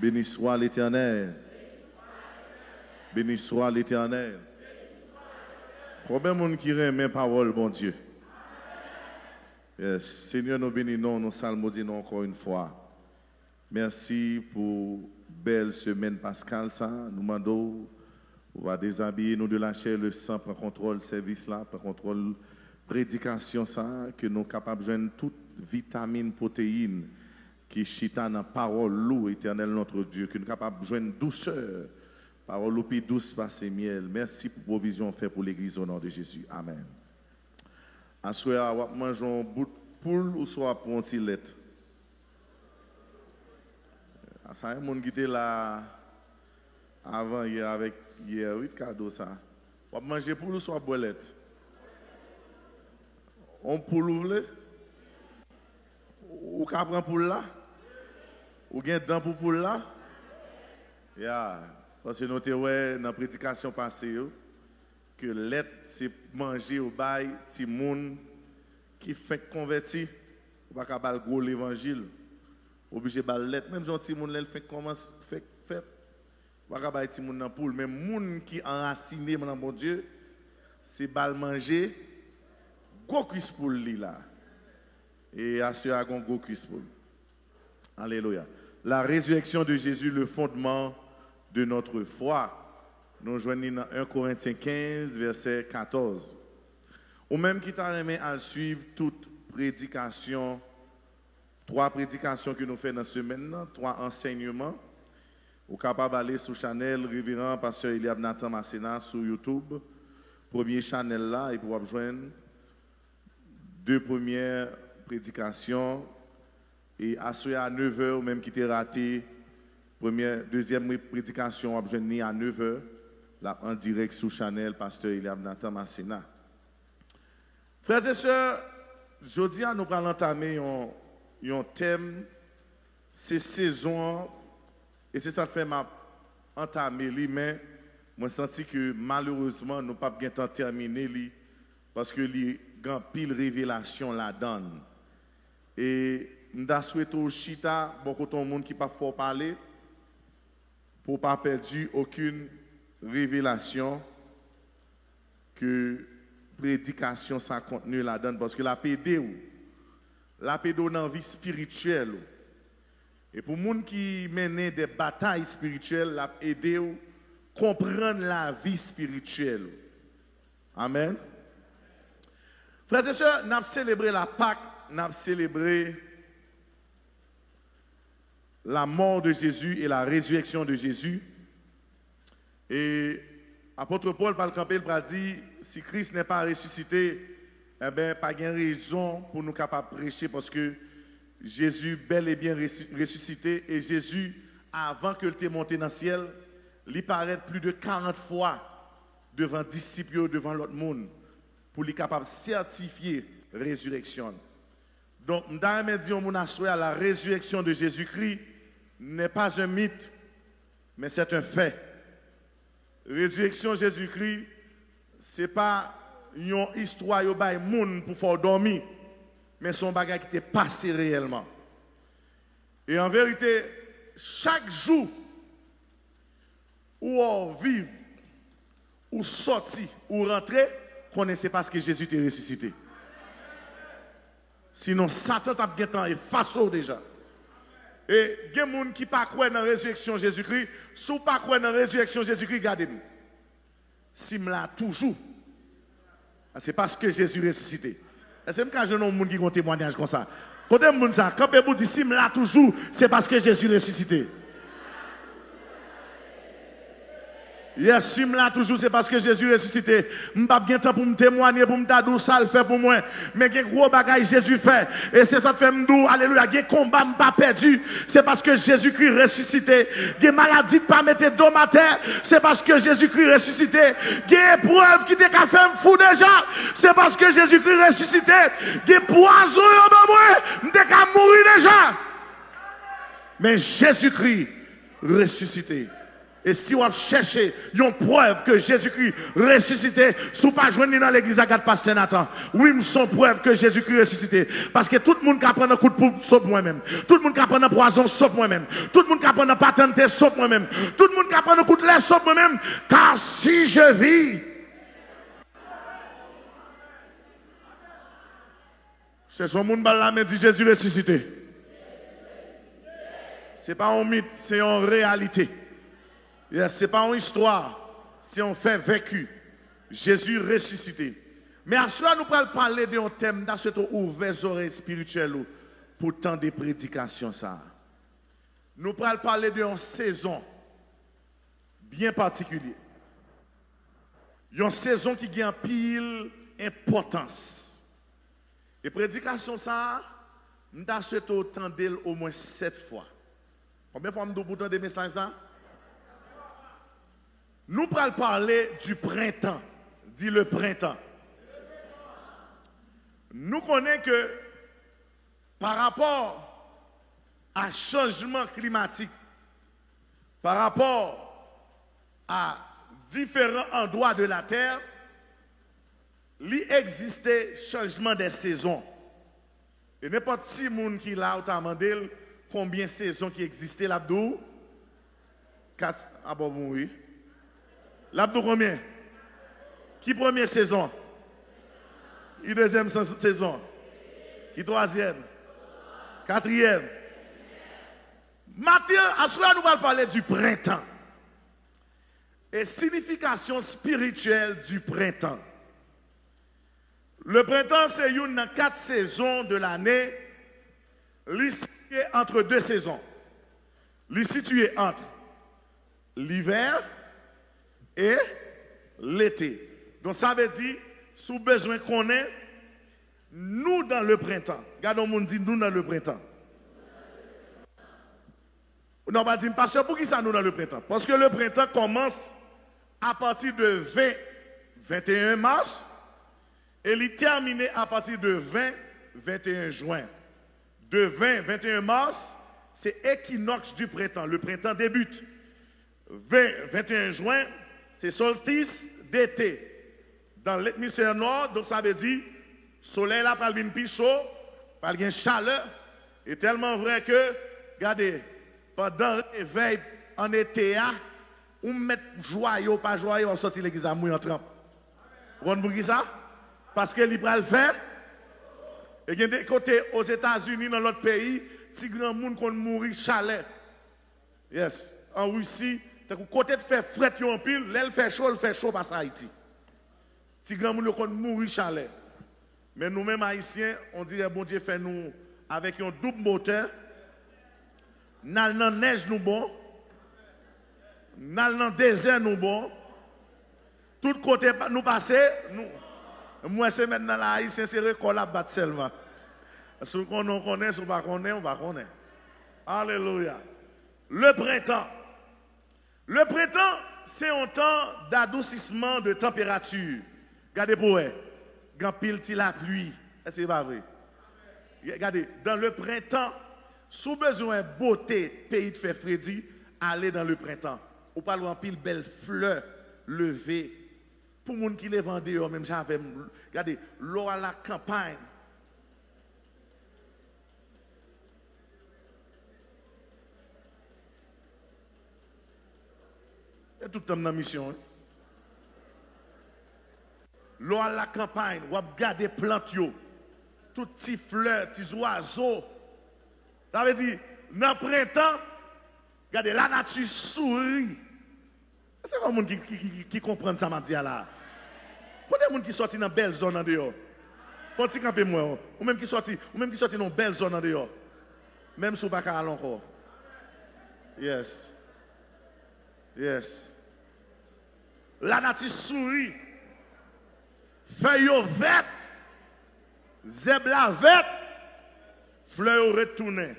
Béni soit l'Éternel. Béni soit l'Éternel. Combien de monde qui aime parole, bon Dieu? Yes. Seigneur, nous bénissons, nous salmodions encore une fois. Merci pour belle semaine pascale, ça. Nous demandons, on va déshabiller nous de la chair, le sang, prend contrôle service là, prend contrôle prédication, ça, que nous sommes capables de joindre toute vitamine, protéine qui chita dans la parole, l'eau éternelle, notre Dieu, que nous sommes capables de joindre douceur, parole l'eau douce, passé miel. Merci pour la provision faite pour l'Église au nom de Jésus. Amen. À ce soir, on va manger un bout de poule ou soit pour un petit lait. Ça, il y a des gens qui étaient là avant hier avec hier, oui, cadeau ça. On va manger poule ou soit boilette. On poule ou voulez? Ou qu'à prendre poule là? Ou gain dent pour poule là? Yeah. Parce que nous avons dans la prédication passée que lait c'est manger au bail ti moun qui fait converti ou pas capable gros l'évangile obligé bal lait même si ti moun elle fait commence fait pas capable ti moun dans poule même moun qui enraciné dans bon Dieu c'est bal manger gros cuisse poule li là et assurer un gros cuisse poule. Alléluia. La résurrection de Jésus le fondement de notre foi. Nous joignons dans 1 Corinthiens 15, verset 14. Ou même qui t'a aimé à suivre toute prédication, 3 prédications que nous faisons dans cette semaine, 3 enseignements. Ou capable d'aller sur Chanel, révérend pasteur Eliab Nathan Massena sur YouTube. Premier Chanel là, et pour joindre 2 premières prédications. Et à 9h, même qui t'a raté, deuxième prédication, à 9h. Là, en direct sous Chanel, pasteur Eliab Nathan Massena. Frères et sœurs, jeudi, nous allons entamer un thème, c'est saison, et c'est ça que fait m'a entamer lui, mais moi senti que malheureusement, nous pas bien temps terminer lui, parce que il grand pile révélation la donne. Et nous souhaité au chita, beaucoup de monde qui pas fort parler, pour pas perdu aucune révélation que prédication sans contenu la donne parce que la pédé dans la vie spirituelle et pour les gens qui mènent des batailles spirituelles la aider comprendre la vie spirituelle. Amen. Frères et sœurs, nous avons célébré la Pâque, nous avons célébré la mort de Jésus et la résurrection de Jésus. Et apôtre Paul par le campé, il a dit, si Christ n'est pas ressuscité, eh bien, pas de raison pour nous capables de prêcher parce que Jésus bel et bien ressuscité et Jésus, avant que il t'ait monté dans le ciel, il paraît plus de 40 fois devant les disciples, devant l'autre monde, pour lui capable de certifier la résurrection. Donc, nous avons dit à la résurrection de Jésus-Christ n'est pas un mythe, mais c'est un fait. Résurrection de Jésus-Christ, ce n'est pas une histoire de monde pour faire dormir, mais son bagage qui est passé réellement. Et en vérité, chaque jour où on vit, ou sorti, ou rentré, connaissez pas ce que Jésus t'a ressuscité. Sinon, Satan t'a bien temps et face déjà. Et il y a des gens qui ne croient pas dans la résurrection de Jésus-Christ. Si vous ne croyez pas dans la résurrection de Jésus-Christ, regardez-nous. Si je l'ai toujours, c'est parce que Jésus est ressuscité. C'est quand je vois des gens qui ont un témoignage comme ça. Quand vous dites ça, quand vous dites si je l'ai toujours, c'est parce que Jésus est ressuscité. Yes, si je l'ai toujours, c'est parce que Jésus est ressuscité. Je n'ai pas bien temps pour me témoigner, pour me dire d'où ça le fait pour moi. Mais il y a un gros bagage Jésus fait. Et c'est ça que fait me dire, alléluia, il y a un combat pas perdu. C'est parce que Jésus-Christ est ressuscité. Il y a une maladie de pas mettre d'eau à terre. C'est parce que Jésus-Christ est ressuscité. Il y a une épreuve qui t'a fait me fou déjà. C'est parce que Jésus-Christ est ressuscité. Il y a un poison dans moi. Je t'ai mourir déjà. Mais Jésus-Christ ressuscité. Et si on cherche une preuve que Jésus-Christ ressuscité, si vous pas joindre dans l'église à Pasteur Nathan, oui, nous sommes preuve que Jésus-Christ ressuscité. Parce que tout le monde qui apprend un coup de poupe sauf moi-même. Tout le monde qui apprend un poison sauf moi-même. Tout le monde qui apprend un patente sauf moi-même. Tout le monde qui apprend un coup de lait sauf moi-même. Car si je vis, c'est son monde là, mais dit Jésus ressuscité. Ce n'est pas un mythe, c'est une réalité. Yes, ce n'est pas une histoire, c'est un fait vécu. Jésus ressuscité. Mais à cela, nous allons parler d'un thème dans cette ouvert oreilles spirituelles pour tant de prédications. Ça. Nous allons parler d'une saison bien particulière. Une saison qui a pile importance. Et prédication, ça, nous avons souhaité entendre au moins 7 fois. Combien de fois nous avons des messages ça? Nous allons parler du printemps. Dis le printemps. Nous connaissons que par rapport à changement climatique, par rapport à différents endroits de la terre, il existait changement des saisons. Et n'importe qui qui l'a demandé combien de saisons qui existaient là-dedans? 4. Ah bon, oui. Là-dedans combien? Qui première saison? Qui deuxième saison? Qui troisième? Quatrième? Maintenant, à ce moment, nous allons parler du printemps. Et signification spirituelle du printemps. Le printemps, c'est une des 4 saisons de l'année, situé entre 2 saisons. Situé entre l'hiver et l'été. Donc ça veut dire, sous besoin qu'on ait, nous dans le printemps. Regardons, on dit nous dans le printemps. On va dire, pasteur, pour qui ça nous dans le printemps? Parce que le printemps commence à partir de 21 mars et il termine à partir de 21 juin. De 21 mars, c'est équinoxe du printemps. Le printemps débute. 21 juin, c'est solstice d'été. Dans l'hémisphère nord, donc ça veut dire, soleil là, pas le plus chaud, pas le chaleur. Et tellement vrai que, regardez, pendant le réveil en été, on met joyeux, pas joyeux, on sortit l'église à mouiller en trempe. Vous comprenez ça? Parce que l'Ibra le fait. Et il y a des côtés aux États-Unis, dans l'autre pays, si grand monde qu'on mourit chalet. Yes. En Russie, côté de faire fret en pile, là, il fait chaud parce Haïti. Si grand monde qu'on mourit chalet. Mais nous-mêmes haïtiens, on dirait bon Dieu fait nous avec un double moteur. Nal nan neige nous bon. Nal nan désert nous bon. Tout côté nous passer, nous moi c'est maintenant la haïtien c'est récolte à battre seulement. Si on connaît, si on ne connaît pas, on va connaître. Alléluia. Le printemps. Le printemps, c'est un temps d'adoucissement de température. Regardez pour eux. Quand pile la pluie. Est-ce que c'est pas vrai? Regardez, dans le printemps, sous besoin de beauté, pays de fait Freddy, allez dans le printemps. Ou pas loin pile belle fleur levée. Pour les gens qui les vendent, même j'avais. Regardez, l'eau à la campagne. Et tout le temps dans la mission. L'eau à la campagne, ou regarder les plantes, toutes petites fleurs, petits oiseaux. Ça veut dire, dans le printemps, regardez, la nature sourit. C'est comme les gens qui comprennent ça, m'a dit là. Quand des gens qui sortent dans une belle zone en dehors, faut-il camper moi, ou même qui sortent dans une belle zone en dehors, même si vous ne pouvez pas aller encore. Yes. Yes. La nature sourit. Feuilles vertes, zèbre verte, fleurs retournées.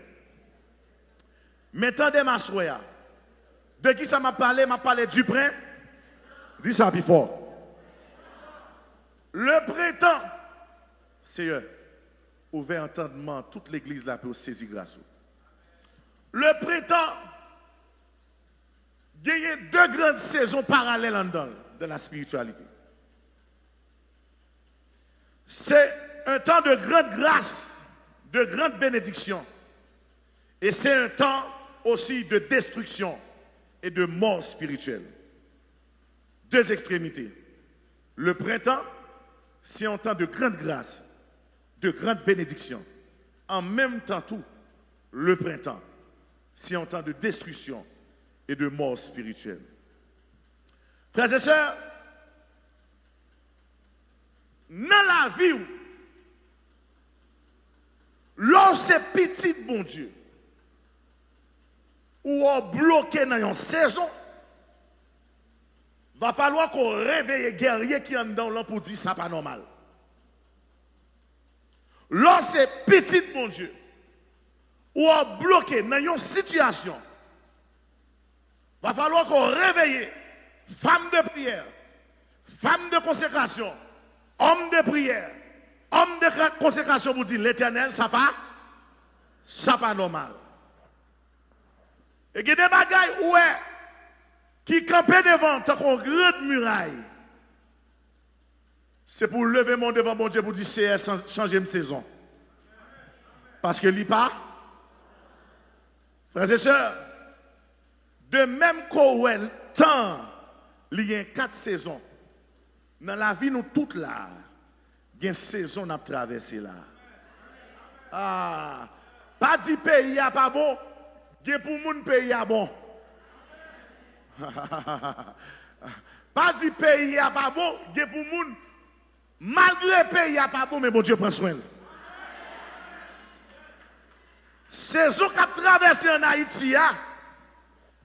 Maintenant, ma soeur, de qui ça m'a parlé du printemps. Dis ça plus fort. Le printemps, c'est ouvert entendement, toute l'église là peut saisir grâce. Le printemps, Il y a deux grandes saisons parallèles dans la spiritualité. C'est un temps de grande grâce, de grande bénédiction. Et c'est un temps aussi de destruction et de mort spirituelle. Deux extrémités. Le printemps, c'est un temps de grande grâce, de grande bénédiction. En même temps, tout, le printemps, c'est un temps de destruction et de mort spirituelle. Frères et sœurs, dans la vie, lorsque petit bon Dieu, ou on bloqué dans une saison, va falloir qu'on réveille les guerriers qui sont dans l'an pour dire ça pas normal. Lorsque petit bon Dieu, ou on bloqué dans une situation, va falloir qu'on réveille femmes de prière, femmes de consécration, hommes de prière, hommes de consécration pour dire l'Éternel, ça pas normal. Et il y a des bagailles qui campaient devant tant qu'on grande muraille. C'est pour lever mon devant mon Dieu pour dire c'est changer de saison. Parce que l'IPA, pas. Frères et sœurs, de même qu'au temps, il y a 4 saisons. Dans la vie, nous toutes là, il y a une saison à traverser là. Ah, pas dit pays à pas bon, il y a pour mon pays à bon. Pas dit pays à pas bon, il y a pour mon malgré pays à pas bon, mais bon Dieu prend soin. Saison qui a traversé en Haïti,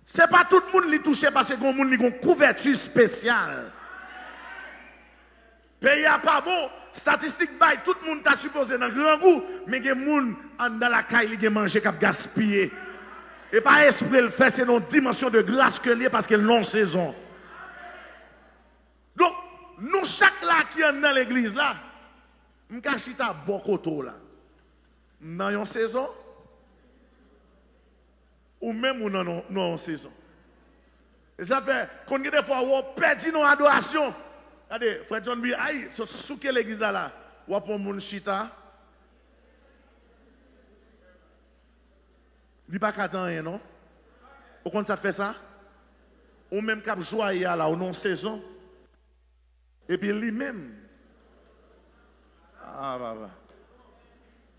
ce n'est pas tout le monde qui touche parce que le monde a une couverture spéciale. Pays à pas bon, statistique bail, tout le monde t'a supposé dans le grand goût, mais il y a des gens dans la caille qui mangent, qui gaspillé. Et pas esprit le fait, c'est une dimension de grâce que lié parce qu'elle non saison. Donc, nous chaque là qui est dans l'église là, nous cachita beaucoup là. Dans une saison, ou même non en saison. Et ça fait qu'on a des fois où on perd nos adorations. Regardez, frère John B. Aïe, ce souke l'église là, ou pour mon chita. Il n'y a pas qu'à rien, non? Au compte ça fait ça? Ou même cap joie là, ou non saison. Et puis lui-même. Ah, bah.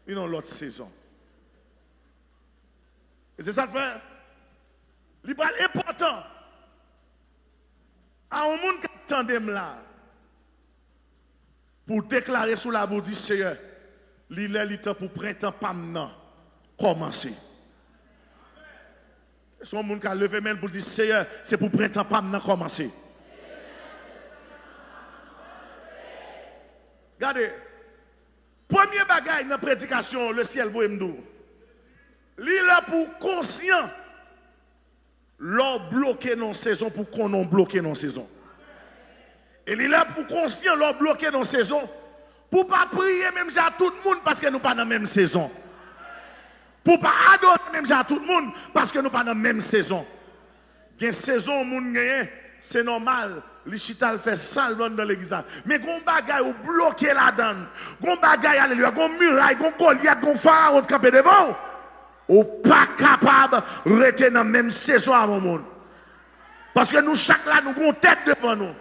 Il y a l'autre saison. Et c'est ça le fait. Il est important. À un monde qui attendait là. Pour déclarer sous la voix du Seigneur. Il est le temps pour printemps pas maintenant. Commencer. C'est un monde qui a levé main pour dire Seigneur, c'est pour printemps pas maintenant commencer. Regardez. Premier bagage dans la prédication, le ciel vous me il est là pour conscient, l'on bloqué dans saison pour qu'on non bloqué dans saison. Et il est là pour conscient, l'on bloqué dans saison, pour pas prier même à tout le monde parce que nous pas dans la même saison. Pour pas adorer même à tout le monde parce que nous pas dans la même saison. Il y a une saison où c'est normal. Les chita fait sale dans l'église. Mais gon bagay ou bloqué là-dedans. Gon bagay alléluia, gon muraille, gon Goliath, gon pharaon campé devant. Ou pas capable de rester dans la même saison à mon monde. Parce que nous chaque là nous avons tête devant nous.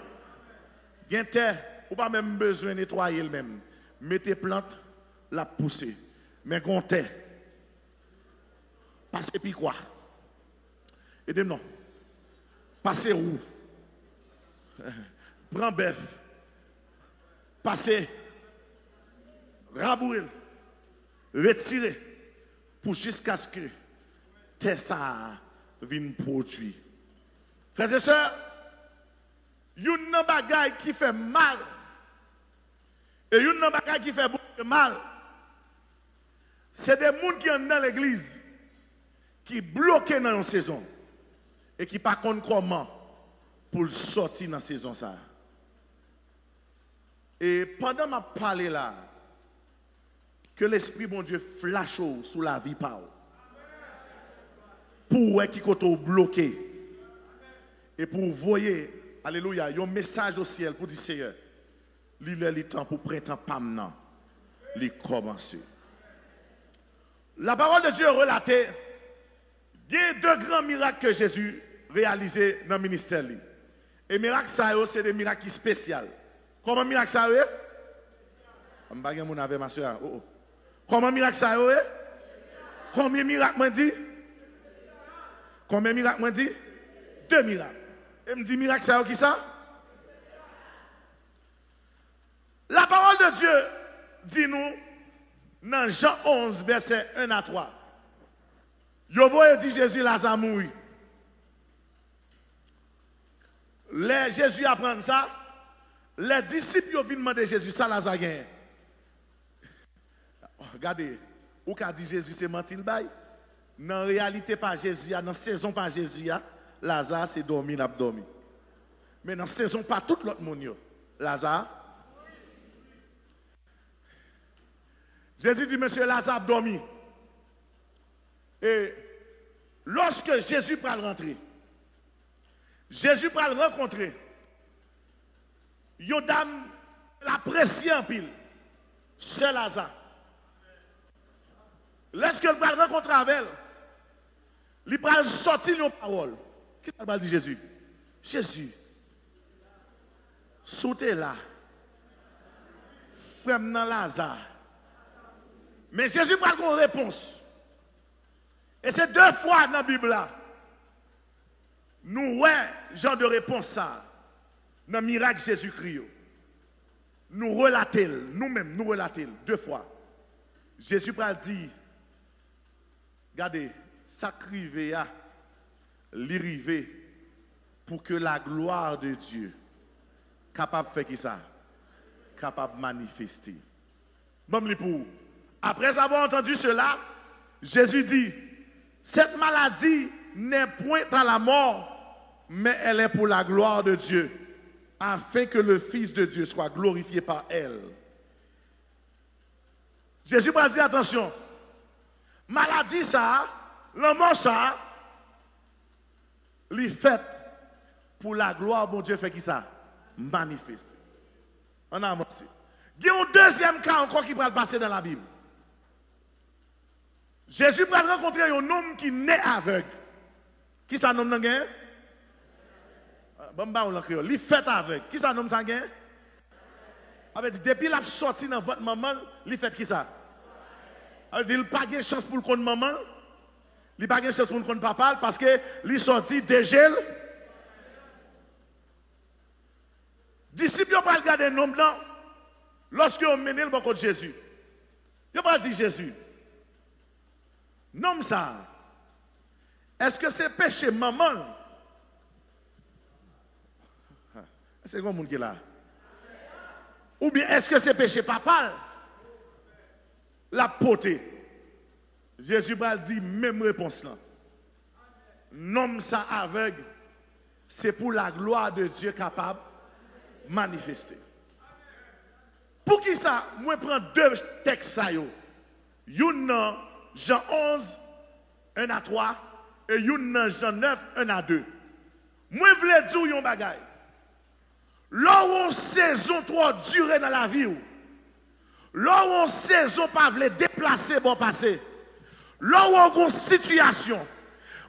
Gen terre, ou pas même besoin de nettoyer le même. Mettez plante, la pousser. Mais gon terre. Passez puis quoi? Aidez-moi. Passez où? Prends bœuf, passez, rabouer, retirer, pour jusqu'à ce que ça vienne produire. Frères et sœurs, il y a une bagaille qui fait mal, et il y a une bagaille qui fait beaucoup de mal. C'est des gens qui sont dans l'église, qui bloquent dans une saison, et qui ne savent pas comment pour sortir dans la saison ça. Et pendant ma parler là, que l'Esprit bon Dieu flash sous la vie par pour qui côté bloqué. et pour voyer, alléluia, un message au ciel pour dire Seigneur, il est le temps pour printemps pamnan, il commence. La parole de Dieu est relatée, il y a deux grands miracles que Jésus réalisé dans le ministère. Et miracle ça c'est des miracles spéciaux. Comment miracle ça est? Je ne sais pas si ma soeur. Comment miracle ça est? Combien de miracles m'a dit? Combien de miracles m'a dit? 2 miracles. Et me dit miracle ça qui ça? La parole de Dieu dit nous dans Jean 11 verset 1 à 3. Yo voye dit Jésus Lazare mouri. Les Jésus apprend ça, les disciples viennent demander Jésus ça Lazare gagne. Regardez, ou qu'a dit Jésus c'est menti le bail. Dans réalité pas Jésus, dans saison pas Jésus, Lazare c'est dormi, n'a dormi. Mais dans saison pas tout l'autre monde Lazare. Jésus dit monsieur Lazare a dormi. Et lorsque Jésus prend le rentrer, Jésus prend le rencontrer, une dame l'apprécie en pile, c'est Lazare. Lorsque il va le rencontrer avec elle, il va sortir une parole. Qu'est-ce qu'il va dire Jésus? Jésus, sautez là, frère dans Lazare. Mais Jésus prend une réponse. Et c'est 2 fois dans la Bible là. Nous voyons genre de réponse ça. Dans le miracle Jésus-Christ. Nous relatons, nous-mêmes, nous relatons 2 fois. Jésus prend dit, regardez, sacrivé à l'irivé pour que la gloire de Dieu capable de faire qui ça? Capable de manifester. Bon, pour. Après avoir entendu cela, Jésus dit, cette maladie n'est point à la mort, mais elle est pour la gloire de Dieu, afin que le Fils de Dieu soit glorifié par elle. Jésus va dire, attention, maladie ça, la mort ça, les fait pour la gloire, bon Dieu fait qui ça? Manifeste. On avance. Il y a un deuxième cas encore qui va passer dans la Bible. Jésus va rencontrer un homme qui naît aveugle. Qui ça nomme dans gain? Bon, on l'a créé. Il fait aveugle. Qui ça nomme ça gain? Depuis qu'il a sorti dans votre maman, il fait qui ça? Il n'a pas de chance pour le compte maman. Il n'a pas de chance pour le compte papa parce qu'il sorti de gel. Disciples n'ont pas regardé un homme là. Lorsque on mène le bon de Jésus. Ils n'ont pas dit Jésus. Non, ça. Est-ce que c'est péché maman? C'est quoi le monde qui est là? Ou bien est-ce que c'est péché papa? La potée. Jésus va dire même réponse là. Non, ça aveugle, c'est pour la gloire de Dieu capable de manifester. Pour qui ça? Moi, je prends 2 textes. Une Jean 11, 1 à 3, et une Jean 9, 1 à 2. Moi, je voulais dire un bagay. Là où on saison trop durer dans la vie, là où on saison pas voulait déplacer bon passé, là où on a une situation,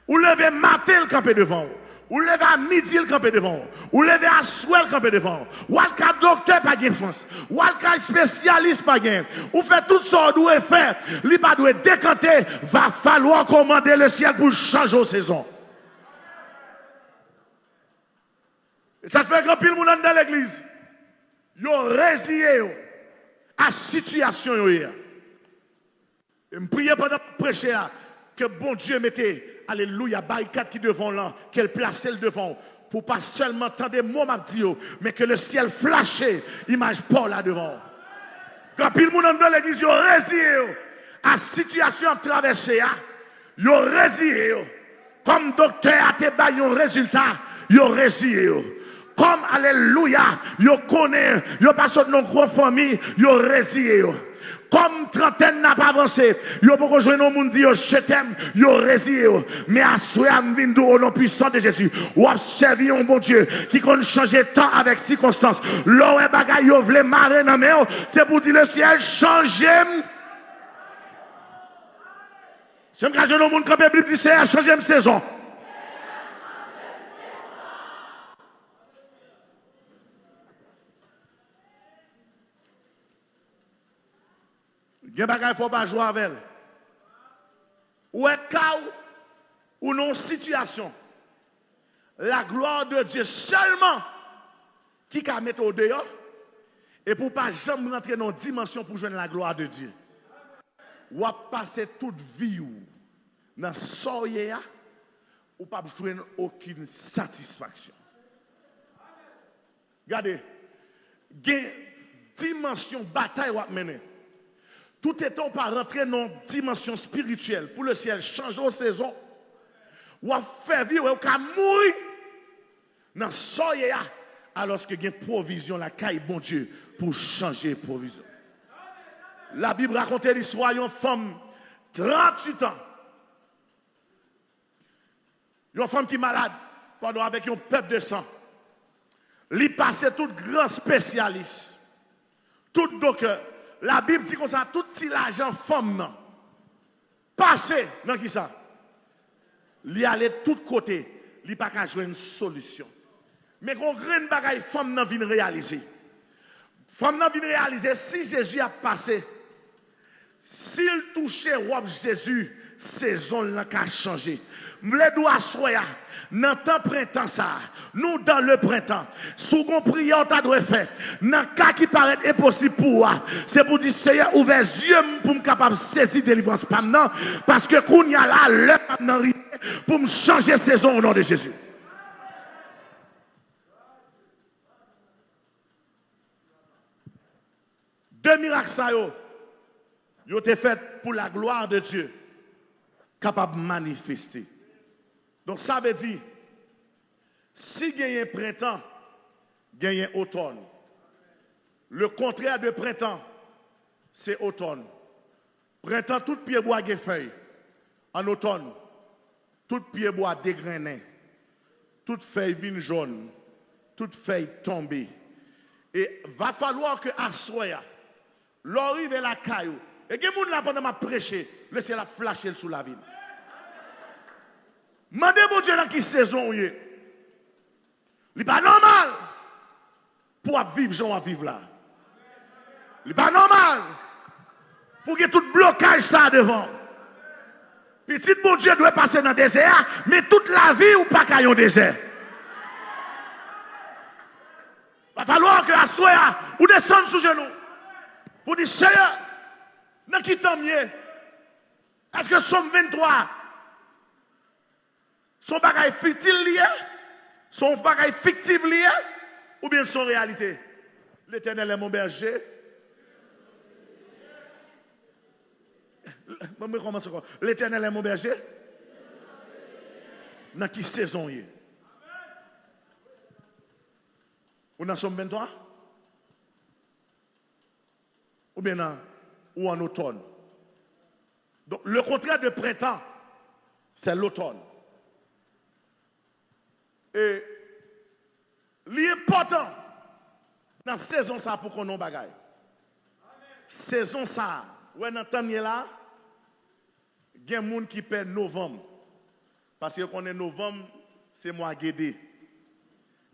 où lever matin le camper devant, ou lever à midi le camper devant, ou lever à soir le camper devant, ou al cas docteur pas gain France, ou al cas spécialiste pas gain, ou fait tout ça doit faire, li pas doit décanter, va falloir commander le ciel pour changer aux saisons. Et ça fait grand pile monde dans l'église. Yo résilié à situation yo. Et me prier pendant prêcher que bon Dieu mettait alléluia barricade qui devant là, qu'elle plaçait le devant pour pas seulement entendre des mots m'a dit mais que le ciel flashait image Paul là devant. Grand pile monde dans l'église yo résilié à situation traversée yo résilié comme docteur a te ba un résultat yo résilié. Comme, alléluia, yo connaît, yo pas sorti dans une grande famille, yo résilié. Comme trentaine n'a pas avancé, yo pas rejoindre monde dit je t'aime, yo résilié. Mais à souhait m'vindo au nom puissant de Jésus. Ou observer un bon Dieu qui compte changer temps avec circonstances. L'eau et bagay yo vle marrer dans mer, c'est pour dire le ciel changer. C'est un jeune monde qui Bible dit c'est changer saison. Gen bagay faut pas jouer avec elle. Ou est cas ou non situation. La gloire de Dieu seulement qui a mettre au dehors et pour pas jamais rentrer dans une dimension pour joindre la gloire de Dieu. Ou a passer toute vie dans soya ou pas joindre aucune satisfaction. Regardez, gen dimension bataille ou mener. Tout étant par rentrer dans une dimension spirituelle pour le ciel changer aux saisons ou à faire vivre ou à mourir dans soya alors que il y a provision la caille bon Dieu pour changer provision. La Bible raconte l'histoire d'une femme 38 ans. Une femme qui est malade pendant avec un peuple de sang. Il passait tout grand spécialiste. Tout docteur. La Bible dit comme ça, tout si l'argent femme passé dans qui ça? Il allait de tous côtés, il pas qu'à jouer une solution. Mais qu'on grande bagaille femme nan vient réaliser. Femme nan vient réaliser si Jésus a passé, s'il touchait roi Jésus, saison n'a qu'à changer. M'le doit soya dans temps printemps ça, nous dans le printemps, sous qu'on prière ta doit faire, dans cas qui paraît impossible pour c'est pour dire Seigneur ouvert les yeux pour me capable saisir délivrance pas non parce que qu'on y a là le pour me changer saison au nom de Jésus. Deux miracles ça yo été fait pour la gloire de Dieu capable de manifester. Donc ça veut dire, si il y a un printemps, il y a un automne. Le contraire de printemps, c'est automne. Printemps, tout pied bois a feuille. En automne, tout pied bois dégrainé. Toute feuille vine jaune. Toute feuille tombée. Et va falloir que à soya, l'arrive la caillou. Et que moun là pendant m'a prêché, le ciel a flashé sous la ville. Mandez mon Dieu dans qui saison il est. Il n'est pas normal pour vivre, Jean à vivre là. Il n'est pas normal pour que tout blocage ça devant. Petit mon Dieu doit passer dans le désert, mais toute la vie ou pas qu'il y ait un désert. Il va falloir que la soya ou descende sous genoux pour dire Seigneur, dans qui t'en mieux. Est-ce que Somme 23 son bagage fictif lié, son bagage fictif lié, ou bien son réalité? L'Éternel est mon berger. L'Éternel est mon berger. Dans qui saison y est? Ou dans Somme 23? Ou bien ou en automne? Donc le contraire de printemps, c'est l'automne. Et l'important dans la saison ça pour qu'on ait bagaille. Saison ça, ouais dans temps là, il y a des gens qui perdent novembre. Parce que qu'on est novembre, c'est mois guédé.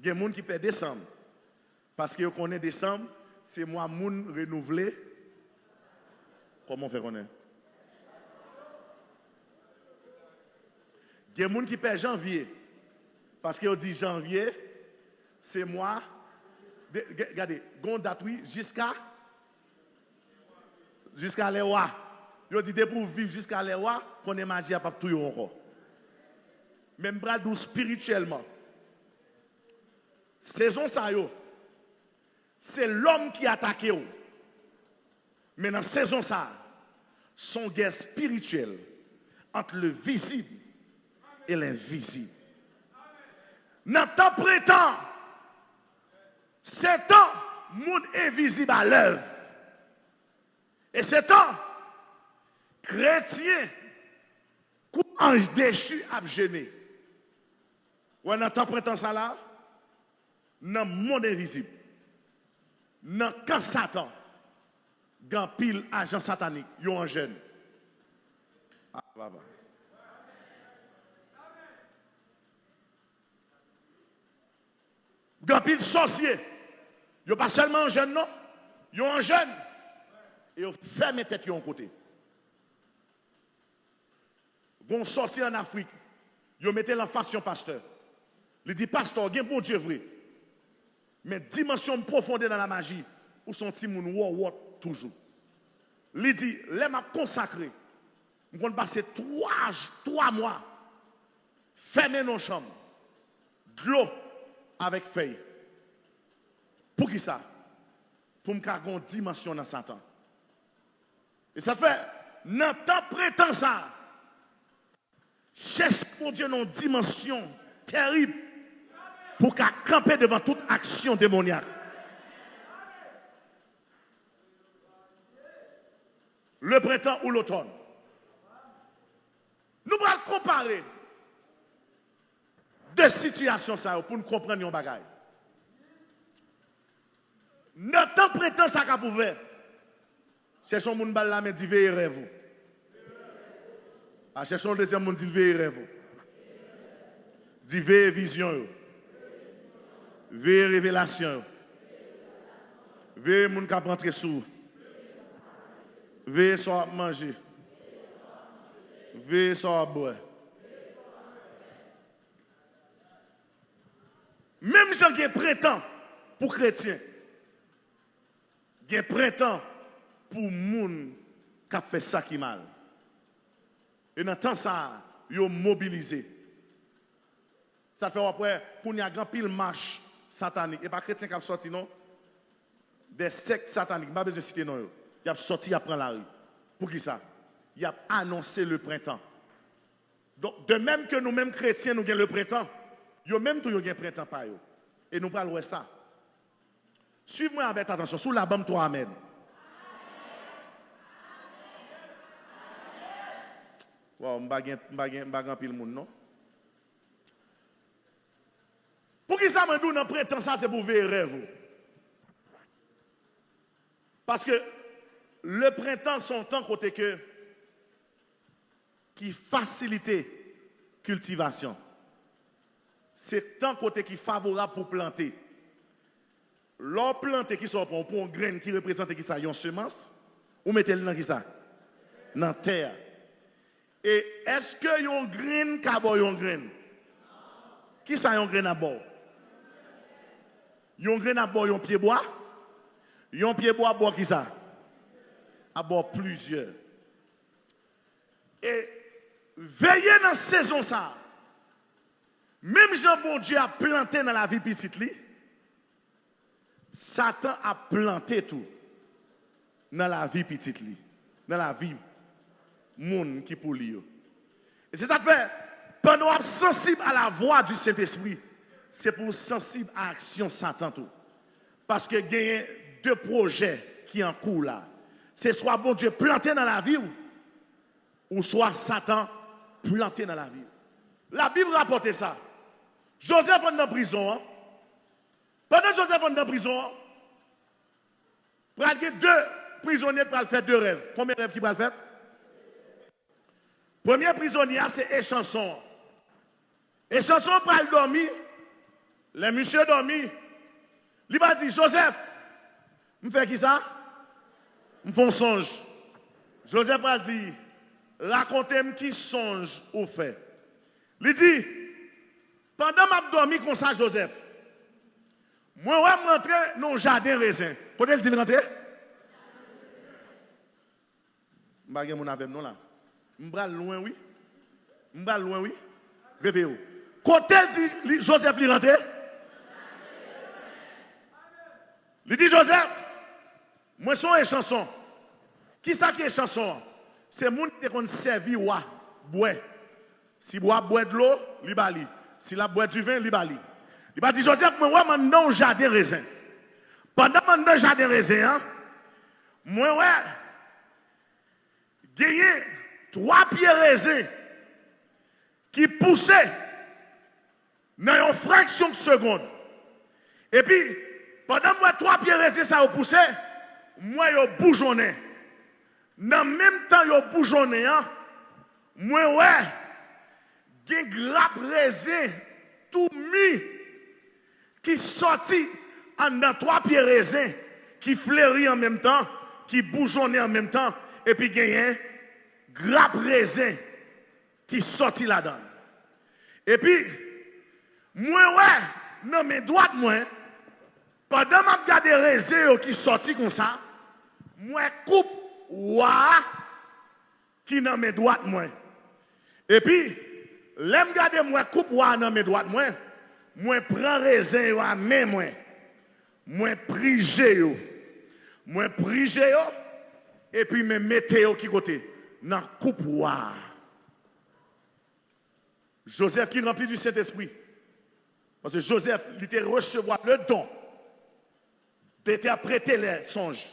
Il y a des gens qui perdent décembre. Parce que qu'on est décembre, c'est mois moun renouvelé. Comment on fait qu'on est? Il y a des gens qui perdent janvier. Parce qu'on dit janvier, c'est moi. Regardez, date oui, jusqu'à les rois. Ils dit pour vivre jusqu'à les rois, qu'on est magie à pas tout encore. Même bras doux spirituellement. Saison ça yo. C'est l'homme qui attaque yo. Mais dans saison ça, son guerre spirituelle entre le visible et l'invisible. Dans le temps prétend, c'est temps, monde invisible à l'œuvre. Et c'est temps, chrétien, ange déchu a gêné. Ou on entend prétend ça là, dans le monde invisible, dans le camp Satan, dans pile agent satanique, ils ont un jeune. Ah, papa. Dans pile sorcier, ils pas seulement un jeune, non, ils ont un jeune. Et ils ferment tête de côté. Bon sorcier en Afrique, ils mettent l'en face sur pasteur. Il dit, pasteur, il y a un bon Dieu vrai. Mais dimension profonde dans la magie, où sont petit moun toujours. Il dit, les m'a consacré. Nous allons passer 3 mois, fermer nos chambres, de l'eau avec feuilles. Pour qui ça? Pour me carrer une dimension dans Satan. Et ça fait, n'interprétant ça, cherche pour Dieu une dimension terrible pour qu'à camper devant toute action démoniaque. Le printemps ou l'automne. Nous allons comparer deux situations ça pour nous comprendre un bagage. N'interprétant ça qu'a ouvert. Cherchons moun bal la mais dit veillez rêve. Ah cherchons le deuxième monde dit veillez rêve. Dit veillez vision. Veillez révélation. Veillez moun k'ap rentre sous. Veillez soit manger. Veillez soit boire. Même gens qui prétend pour chrétiens. Qui prétend pour moun qui a fait ça qui mal. Et dans temps ça, ils ont mobilisé. Ça fait après, pour y a grand pile marche satanique. Et pas chrétien qui a sorti non. Des sectes sataniques, pas besoin de citer non. Il a sorti, il a pris la rue. Pour qui ça? Il a annoncé le printemps. Donc, de même que nous-mêmes chrétiens, nous avons le printemps, nous même tout avons le printemps par eux. Et nous parlons de ça. Suivez-moi avec attention. Sous la bande, toi, amen. Wow, je ne pile monde, non? Pour qui ça me dit dans le printemps, ça c'est pour veiller rêve? Parce que le printemps, c'est un temps côté que qui facilite cultivation. C'est un temps côté qui est favorable pour planter. L'or planté qui sont pour une graine qui représente qui ça, une semence, ou mettez-le dans qui ça? Dans la terre. Et est-ce que une graine qui a une graine? Qui ça une graine à bord? Une graine à bord, un pied bois? Un pied bois à bord qui ça? À bord plusieurs. Et veillez dans la saison ça. Même Jean bon Dieu a planté dans la vie petite li. Satan a planté tout dans la vie petite li, dans la vie monde qui pour lui. Et c'est ça que fait pendant qu'on est sensible à la voix du Saint-Esprit, c'est pour sensible à l'action Satan tout. Parce que il y a deux projets qui en cours là. C'est soit bon Dieu planté dans la vie ou soit Satan planté dans la vie. La Bible rapporte ça. Joseph est en prison. Hein? Pendant que Joseph est en prison, il y a deux prisonniers qui vont faire deux rêves. Combien de rêves qui vont faire? Le premier prisonnier, c'est Échanson. Échanson va dormir. Les messieurs dormi. Il va dire, Joseph, je fais qui ça? Je fais un songe. Joseph va dire, racontez-moi qui songe ou fait. Il dit, pendant que je dormi comme ça, Joseph, moi, je vais rentrer dans le jardin raisin. Quand elle dit rentrer? Je ne vais pas avec nous là. Je vais loin, oui. Je vais loin, oui. Réveillez-vous. Quand elle dit Joseph, il rentre? Il dit Joseph, moi, je suis un chanson. Qui ça qui est chanson? C'est moun qui a servi ou boire. Si boire de l'eau, il bali. Si la boire du vin, il bali. Il va dire Joseph, moi, je suis dans le jardin raisin. Pendant que je suis dans le jardin raisin, moi, gagné 3 pieds raisins qui poussaient dans une fraction de seconde. Et puis, pendant que 3 pieds raisins ça a poussé, moi, je bougeonné. Dans le même temps, je bougeonné, moi, ouais, j'ai grappe raisin tout mis qui sorti en dans 3 pieds raisins qui fleurit en même temps, qui bougeonne en même temps, et puis il y a un grappe raisin qui sorti là-dedans. Et puis, moi, ouais, non, mais droite, moi, pendant que je regarde les raisins qui sorti comme ça, moi, coupe, ouah, qui dans mes droites, moi. Et puis, l'aime garder moi, coupe, ouah, dans mes droites, moi, prends raisin à main, moi, prige yo. Moi, prige yo, et puis me mettez yo qui côté, dans coupe, ouah. Joseph qui remplit du Saint-Esprit. Parce que Joseph, il était recevoir le don d'interpréter les songes.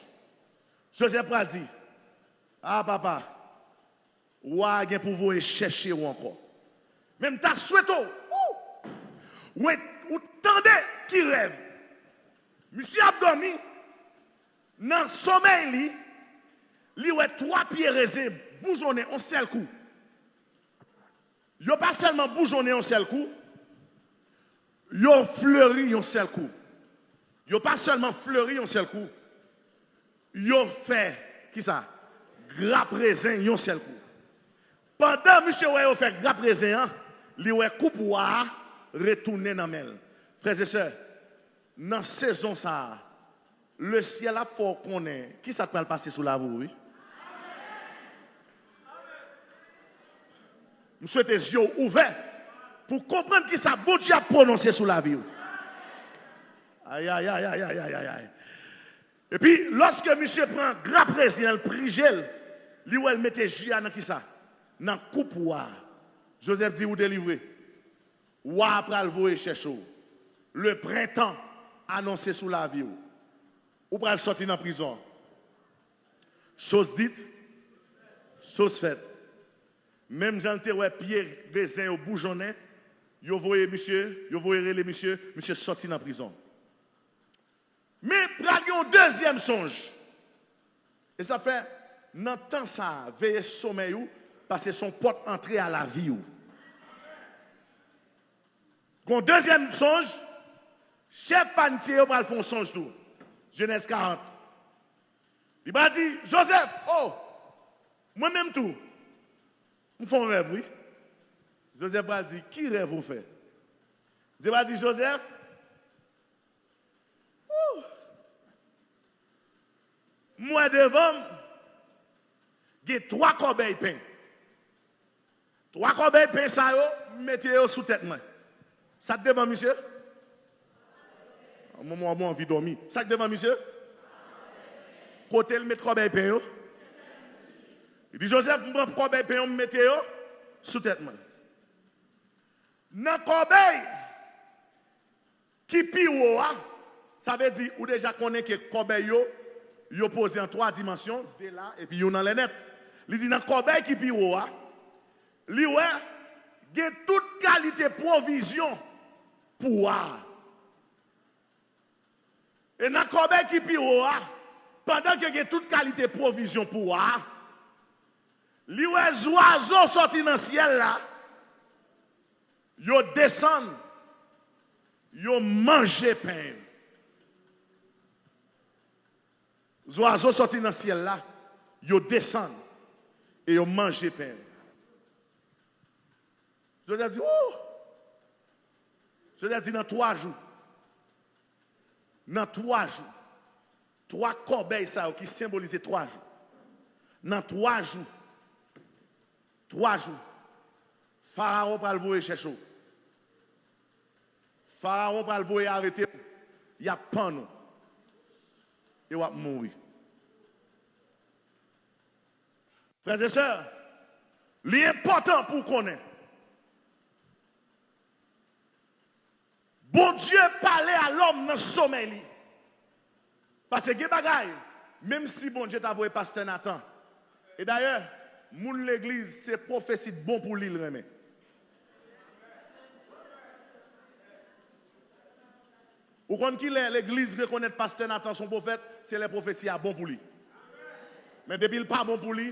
Joseph a dit, ah papa, ouah, gen pour vous chercher ou encore. Même ta souhaité, ou tendez qui rêve. Monsieur a dormi, dans le sommeil, il y a 3 pieds raisins, bougeonnés en seul coup. Il n'y a pas seulement bougeonné en seul coup, il a fleuri en seul coup. Il n'y a pas seulement fleuri en seul coup, il a fait, qui ça? Grappe raisin en seul coup. Pendant monsieur a fait grappe raisin, il a coupe ouah, retourné dans la frères et sœurs, dans la saison, ça, le ciel a fort qu'on est. Qui ça peut passer sous la voie? Oui? Je souhaite les yeux ouverts pour comprendre qui ça bon Dieu a prononcé sous la vie. Aïe, aïe, aïe, aïe, aïe, aïe, aïe. Et puis, lorsque monsieur prend grappe raisin, il prigel, lui elle mettait Jia dans qui ça? Dans coupe ouah. Joseph dit ou délivrer. Ouah après le voyer chercher. Le printemps annoncé sous la vie. Ou pour sortir dans la prison. Chose dite, chose faite. Même Jean ouais Pierre raisin au bougeonnet, yo voyez monsieur, yo voyez les monsieur sorti dans la prison. Mais pral un deuxième songe. Et ça fait dans temps ça veiller sommeil ou parce que son porte entrer à la vie ou. Un deuxième songe, chef panitier va faire un songe tout. Genèse 40. Il m'a dit Joseph, oh, moi-même tout. On fait un rêve, oui. Joseph a dit, qui rêve vous fait? Je vais dire, Joseph, moi devant, j'ai 3 corbeilles pain. 3 corbeilles pain, ça, mettez-le sous tête. Ça devant, monsieur? Moi, envie de dormir. Ça devant, monsieur? Côté le mettre corbeille pain. Il dit, Joseph, je prends corbeille pain, mettez-le sous tête. Dans corbeille qui pire, ça veut dire ou déjà connaît que corbeille yo posé en 3 dimensions, de là et puis yo dans les net. Il dit dans corbeille qui pire, li ouais, gen toute qualité provision pour et dans corbeille qui pire, pendant que gen toute qualité provision pour li ouais oiseaux sorti dans le ciel là. Yo descend, yo mange pain. Les oiseaux sortis dans le ciel là, yo descend et yo mange pain. Je leur dis, oh! Je leur dis dans 3 jours. Dans 3 jours. 3 corbeilles ça qui symbolisent 3 jours. Dans 3 jours. 3 jours. Pharaon va le voir chercher. Pharaon va le voir arrêter. Il y a pas nous. Il va mourir. Frères et sœurs, l'important pour connaître. Bon Dieu parlait à l'homme dans le sommeil. Parce que bagaille, même si bon Dieu t'a envoyé pasteur Nathan. Et d'ailleurs, Moun l'église, c'est prophétie de bon pour l'île remet. Ou quand l'église reconnaît pasteur Nathan son prophète, c'est les prophéties à bon pour lui. Mais depuis le pas bon pour lui,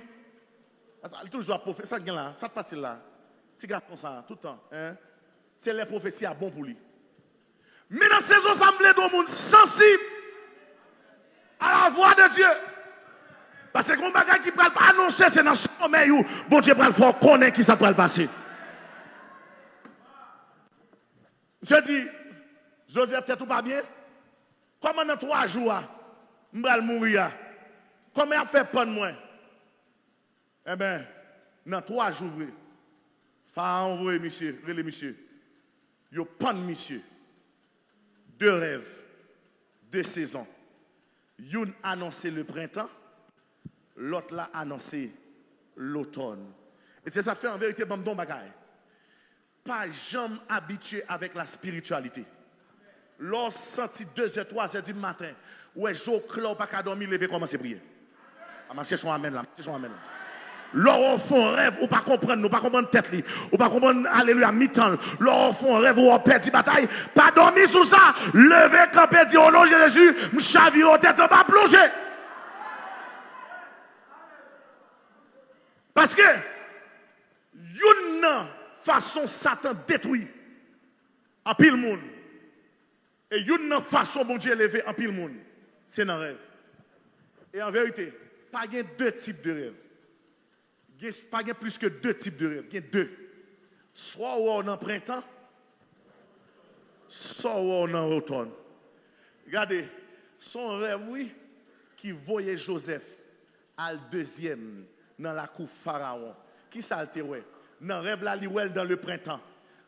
il toujours prophète, ça là, ça passe là. Petit gars comme ça tout le temps, hein? C'est les prophéties à bon pour lui. Mais dans ces assemblées de monde sensible à la voix de Dieu. Parce que quand bagage qui peut pas annoncer, c'est dans le sommeil où bon Dieu peut le faire connaître qui ça peut le passer. Je dis, Joseph, t'es tout pas bien? Comment dans 3 jours, je vais mourir? Comment il a fait pas de moi? Eh bien, dans 3 jours, Pharaon envoyé monsieur, les monsieur. Il y a pas de monsieur. 2 rêves, 2 saisons. Une annoncé le printemps, l'autre l'a annoncé l'automne. Et c'est ça que fait en vérité bon bagaille. Pas jamais habitué avec la spiritualité. Lorsque senti 2h, 3h du matin, ouais, je clôt pas qu'à dormir, lever, commencer à prier. Ah, cherchons amène là, cherchons amène là. Lorsqu'on fait un rêve, ou pas comprendre, ou pas comprendre tête, ou pas comprendre, alléluia, mi-temps. Lorsqu'on fait un rêve, ou on perd bataille, pas dormir sous ça, lever, camper, dire au nom de Jésus, m'chavir au tête, on va plonger. Parce que, une façon Satan détruit en pile monde. Et une façon bon Dieu élevé en pile monde. C'est dans le rêve. Et en vérité, pas de 2 types de rêves. Il n'y a pas plus que 2 types de rêves. Il y a 2. Soit on en printemps, soit on en automne. Regardez, son rêve, oui, qui voyait Joseph à le 2e dans la cour Pharaon. Qui ça le ouais? Dans le rêve là, il dans le printemps.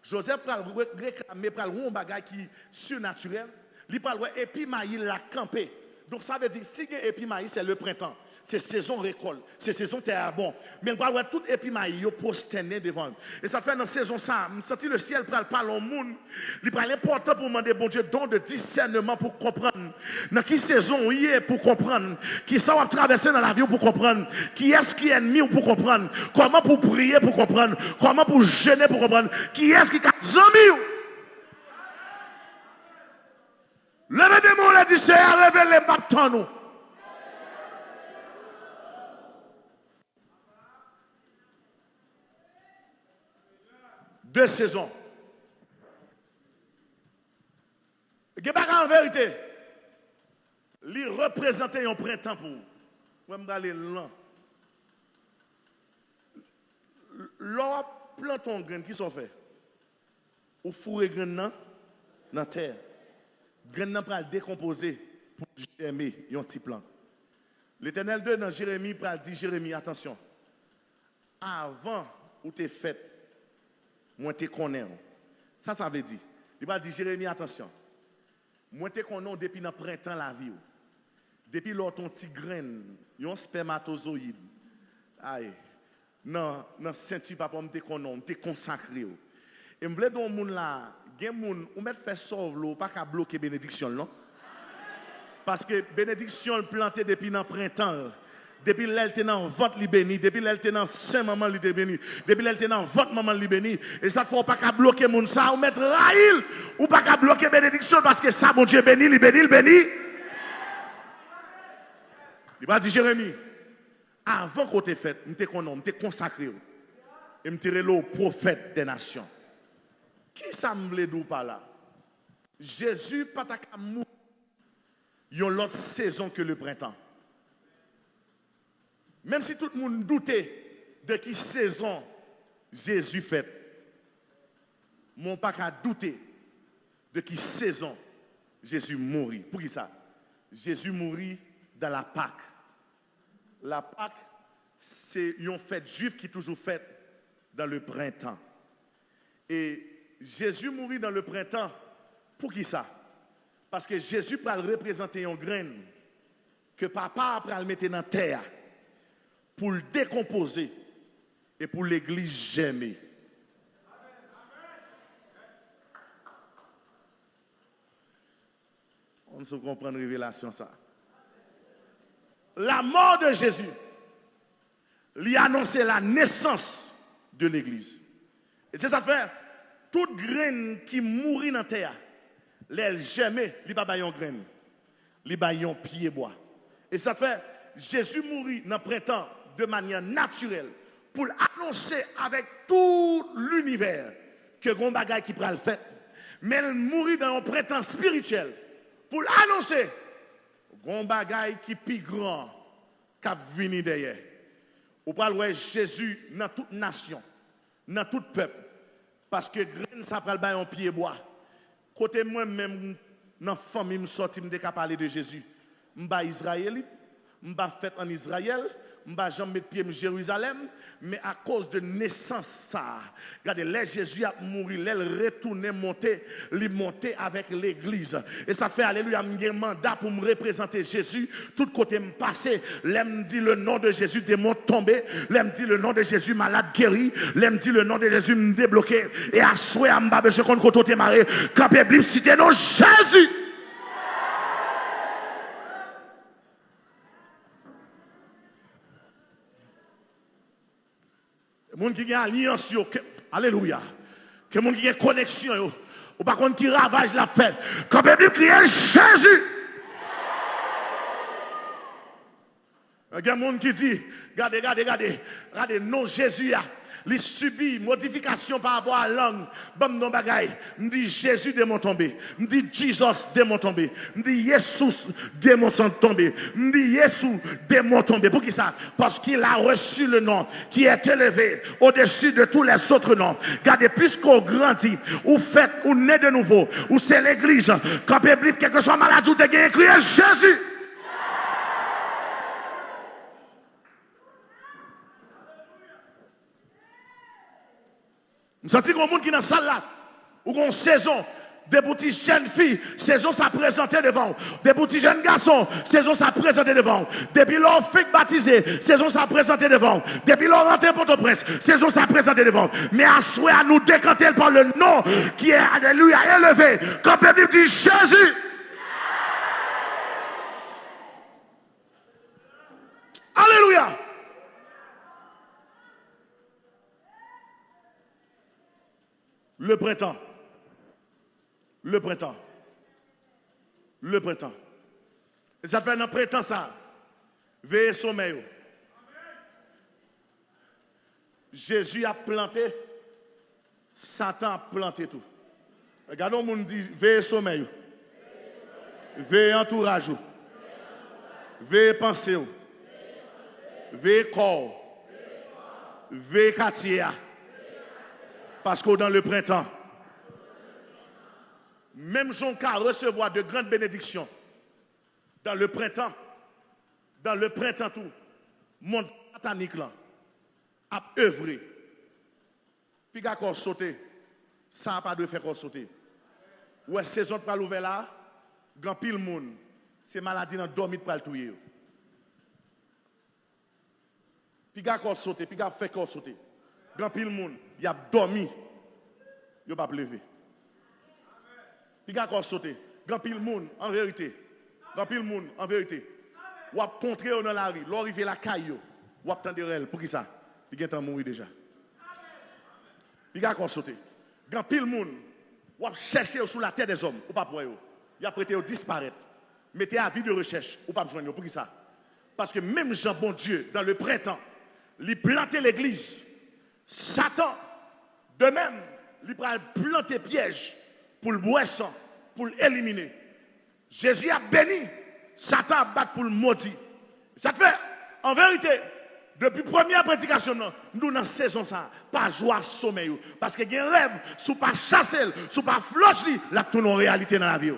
Joseph pral réclamer pral un bagage qui surnaturel, il pral et puis maïs l'a campé. Donc ça veut dire si il épi maïs c'est le printemps, c'est saison récolte, c'est saison terre bon. Mais il pral tout épi maïs yo prosterné devant. Et ça fait dans saison ça, me senti le ciel pral parler au monde, il pral important pour demander bon Dieu don de discernement pour comprendre dans qui saison il est pour comprendre, qui ça va traverser dans la vie pour comprendre, qui est-ce qui est ennemi pour comprendre, comment pour prier pour comprendre, comment pour jeûner pour comprendre, qui est-ce qui a zami. Levez des mots, là, dit, c'est à révéler les bâtons, nous. Deux saisons. Et en vérité, il représentait un printemps pour vous. Moi, je vais aller lent. L'or plante un grain, qui sont fait? Ou fourrer grain dans la terre. Grain nan pral décomposer pour germer un petit plan. L'Éternel 2 dans Jérémie pral dit Jérémie attention. Avant ou t'es fait moi te connais. Ça veut dire. Il va dire Jérémie attention. Moi te connais depuis le printemps la vie. Depuis lors ton petit grain, un spermatozoïde. Aïe. Non, ceinture papa me te connais, te consacré. Et me vle don moun là gen moun ou mettre faire sauve l'eau pas qu'à bloquer bénédiction non parce que bénédiction plantée depuis le printemps depuis l'elle dans vente li béni depuis l'elle dans saint maman li béni depuis l'elle dans vente maman li béni et ça faut pas qu'à bloquer moun ça ou mettre raïl ou pas qu'à bloquer bénédiction parce que ça mon Dieu béni li béni il va dire Jérémie avant qu'on t'ait fait m'te connais m'te consacré et m'te relo prophète des nations. Qui ça me veut dire par là? Jésus pas ta mourir. Il y a une autre saison que le printemps. Même si tout le monde doutait de qui saison Jésus fait, mon pas qu'à douter de qui saison Jésus mourit. Pour qui ça? Jésus mourit dans la Pâque. La Pâque, c'est une fête juive qui est toujours faite dans le printemps. Et Jésus mourit dans le printemps. Pour qui ça? Parce que Jésus peut représenter une graine que papa peut le mettre dans la terre pour le décomposer et pour l'église germer. On se comprend la révélation ça. La mort de Jésus il a annoncé la naissance de l'église. Et c'est ça fait, toute graine qui mourit dans la terre, elle jamais, il n'y a pas de graine, il y a un pied bois. Et ça fait, Jésus mourit dans le printemps de manière naturelle pour annoncer avec tout l'univers que gon bagay qui pral fait. Mais il mourit dans un printemps spirituel pour annoncer gon bagay qui plus grand qu'a venu derrière. Ou pral ouais Jésus dans toute nation, dans tout peuple parce que graine ça pral ba un pied bois. Côté moi même dans famille me sorti me parler de Jésus. M'ba israélite, m'ba fait en Israël, m'ba jamais mettre pied en Jérusalem, mais à cause de naissance ça, regardez, les Jésus a mouru, il retourné monter, il monter avec l'église. Et ça fait alléluia, j'ai un mandat pour me représenter Jésus, tout côté me passer, l'aime dit le nom de Jésus démon tombé, l'aime dit le nom de Jésus malade guéri, l'aime dit le nom de Jésus me débloqué et à souhait à m'ba besoin qu'on côté maré, quand Bible cité non Jésus. Les gens qui ont alliance, alléluia. Que les gens qui ont connexion, ou par contre qui ravage la fête. Quand la Bible crie Jésus. Il y a des gens qui disent, regardez, non Jésus, il subit modification par rapport à la langue. Bam non bagay. Me dit Jésus démon tombé. Me dit Jesus démon tombé. Me dit Jesus démon tombé. Me dit Jésus démon tombé. Pour qui ça? Parce qu'il a reçu le nom qui est élevé au-dessus de tous les autres noms. Regardez, puisqu'on grandit, ou fait, ou naît de nouveau, ou c'est l'église, quand Bible, quelque soit maladie, ou te gagne, crier Jésus. Nous sentons qu'on monde qui est dans la salle là, ou qu'on saison, des petits jeunes filles, saison ça présenté devant, des petits jeunes garçons, saison ça présenté devant, depuis leur fille baptisé, saison ça présenté devant, depuis leur rentrée Port-au-Prince, saison ça présenté devant. Mais à souhait à nous décanter par le nom qui est alléluia élevé, quand la Bible dit Jésus. Alléluia. Le printemps. Le printemps. Le printemps. Et ça fait un printemps ça. Veillez sommeil. Jésus a planté, Satan a planté tout. Regardons, on dit veillez sommeil. Veillez entourage. Veillez pensée. Veillez corps. Veillez quartier. Parce que dans le printemps, même Jonca recevoir de grandes bénédictions. Dans le printemps tout, monde satanique là, a œuvré. Puis il a encore sauté. Ça n'a pas de faire encore sauter. Ouais, saison de l'ouvert là, grand pile monde, c'est maladie dans dormir pour le touyer. Puis il a encore sauté, puis il a fait encore sauter. Grand pile monde, il a dormi, il n'a pas levé. Il a encore sauté. Grand pile monde, en vérité. Grand pile monde, en vérité. Ou a contré dans la rue, l'arrivée la caillou, ou a tendre elle. Pour qui ça? Il a mourir déjà. Il a encore sauté. Grand pile monde, ou a cherché sous la terre des hommes, ou pas pour eux. Il a prêté au disparaître. Mettez à vie de recherche, ou pas joindre. Pour qui ça? Parce que même Jean, bon Dieu, dans le printemps, il plantait l'église. Satan, de même, il va planter piège pour le boisson, pour l'éliminer. Jésus a béni, Satan a battu pour le maudit. Ça te fait, en vérité, depuis la première prédication, nous dans la saison, ça, pas joie sommeil. Parce qu'il y a un rêve, si pas chasser, si pas flocher, là, tout en réalité dans la vie.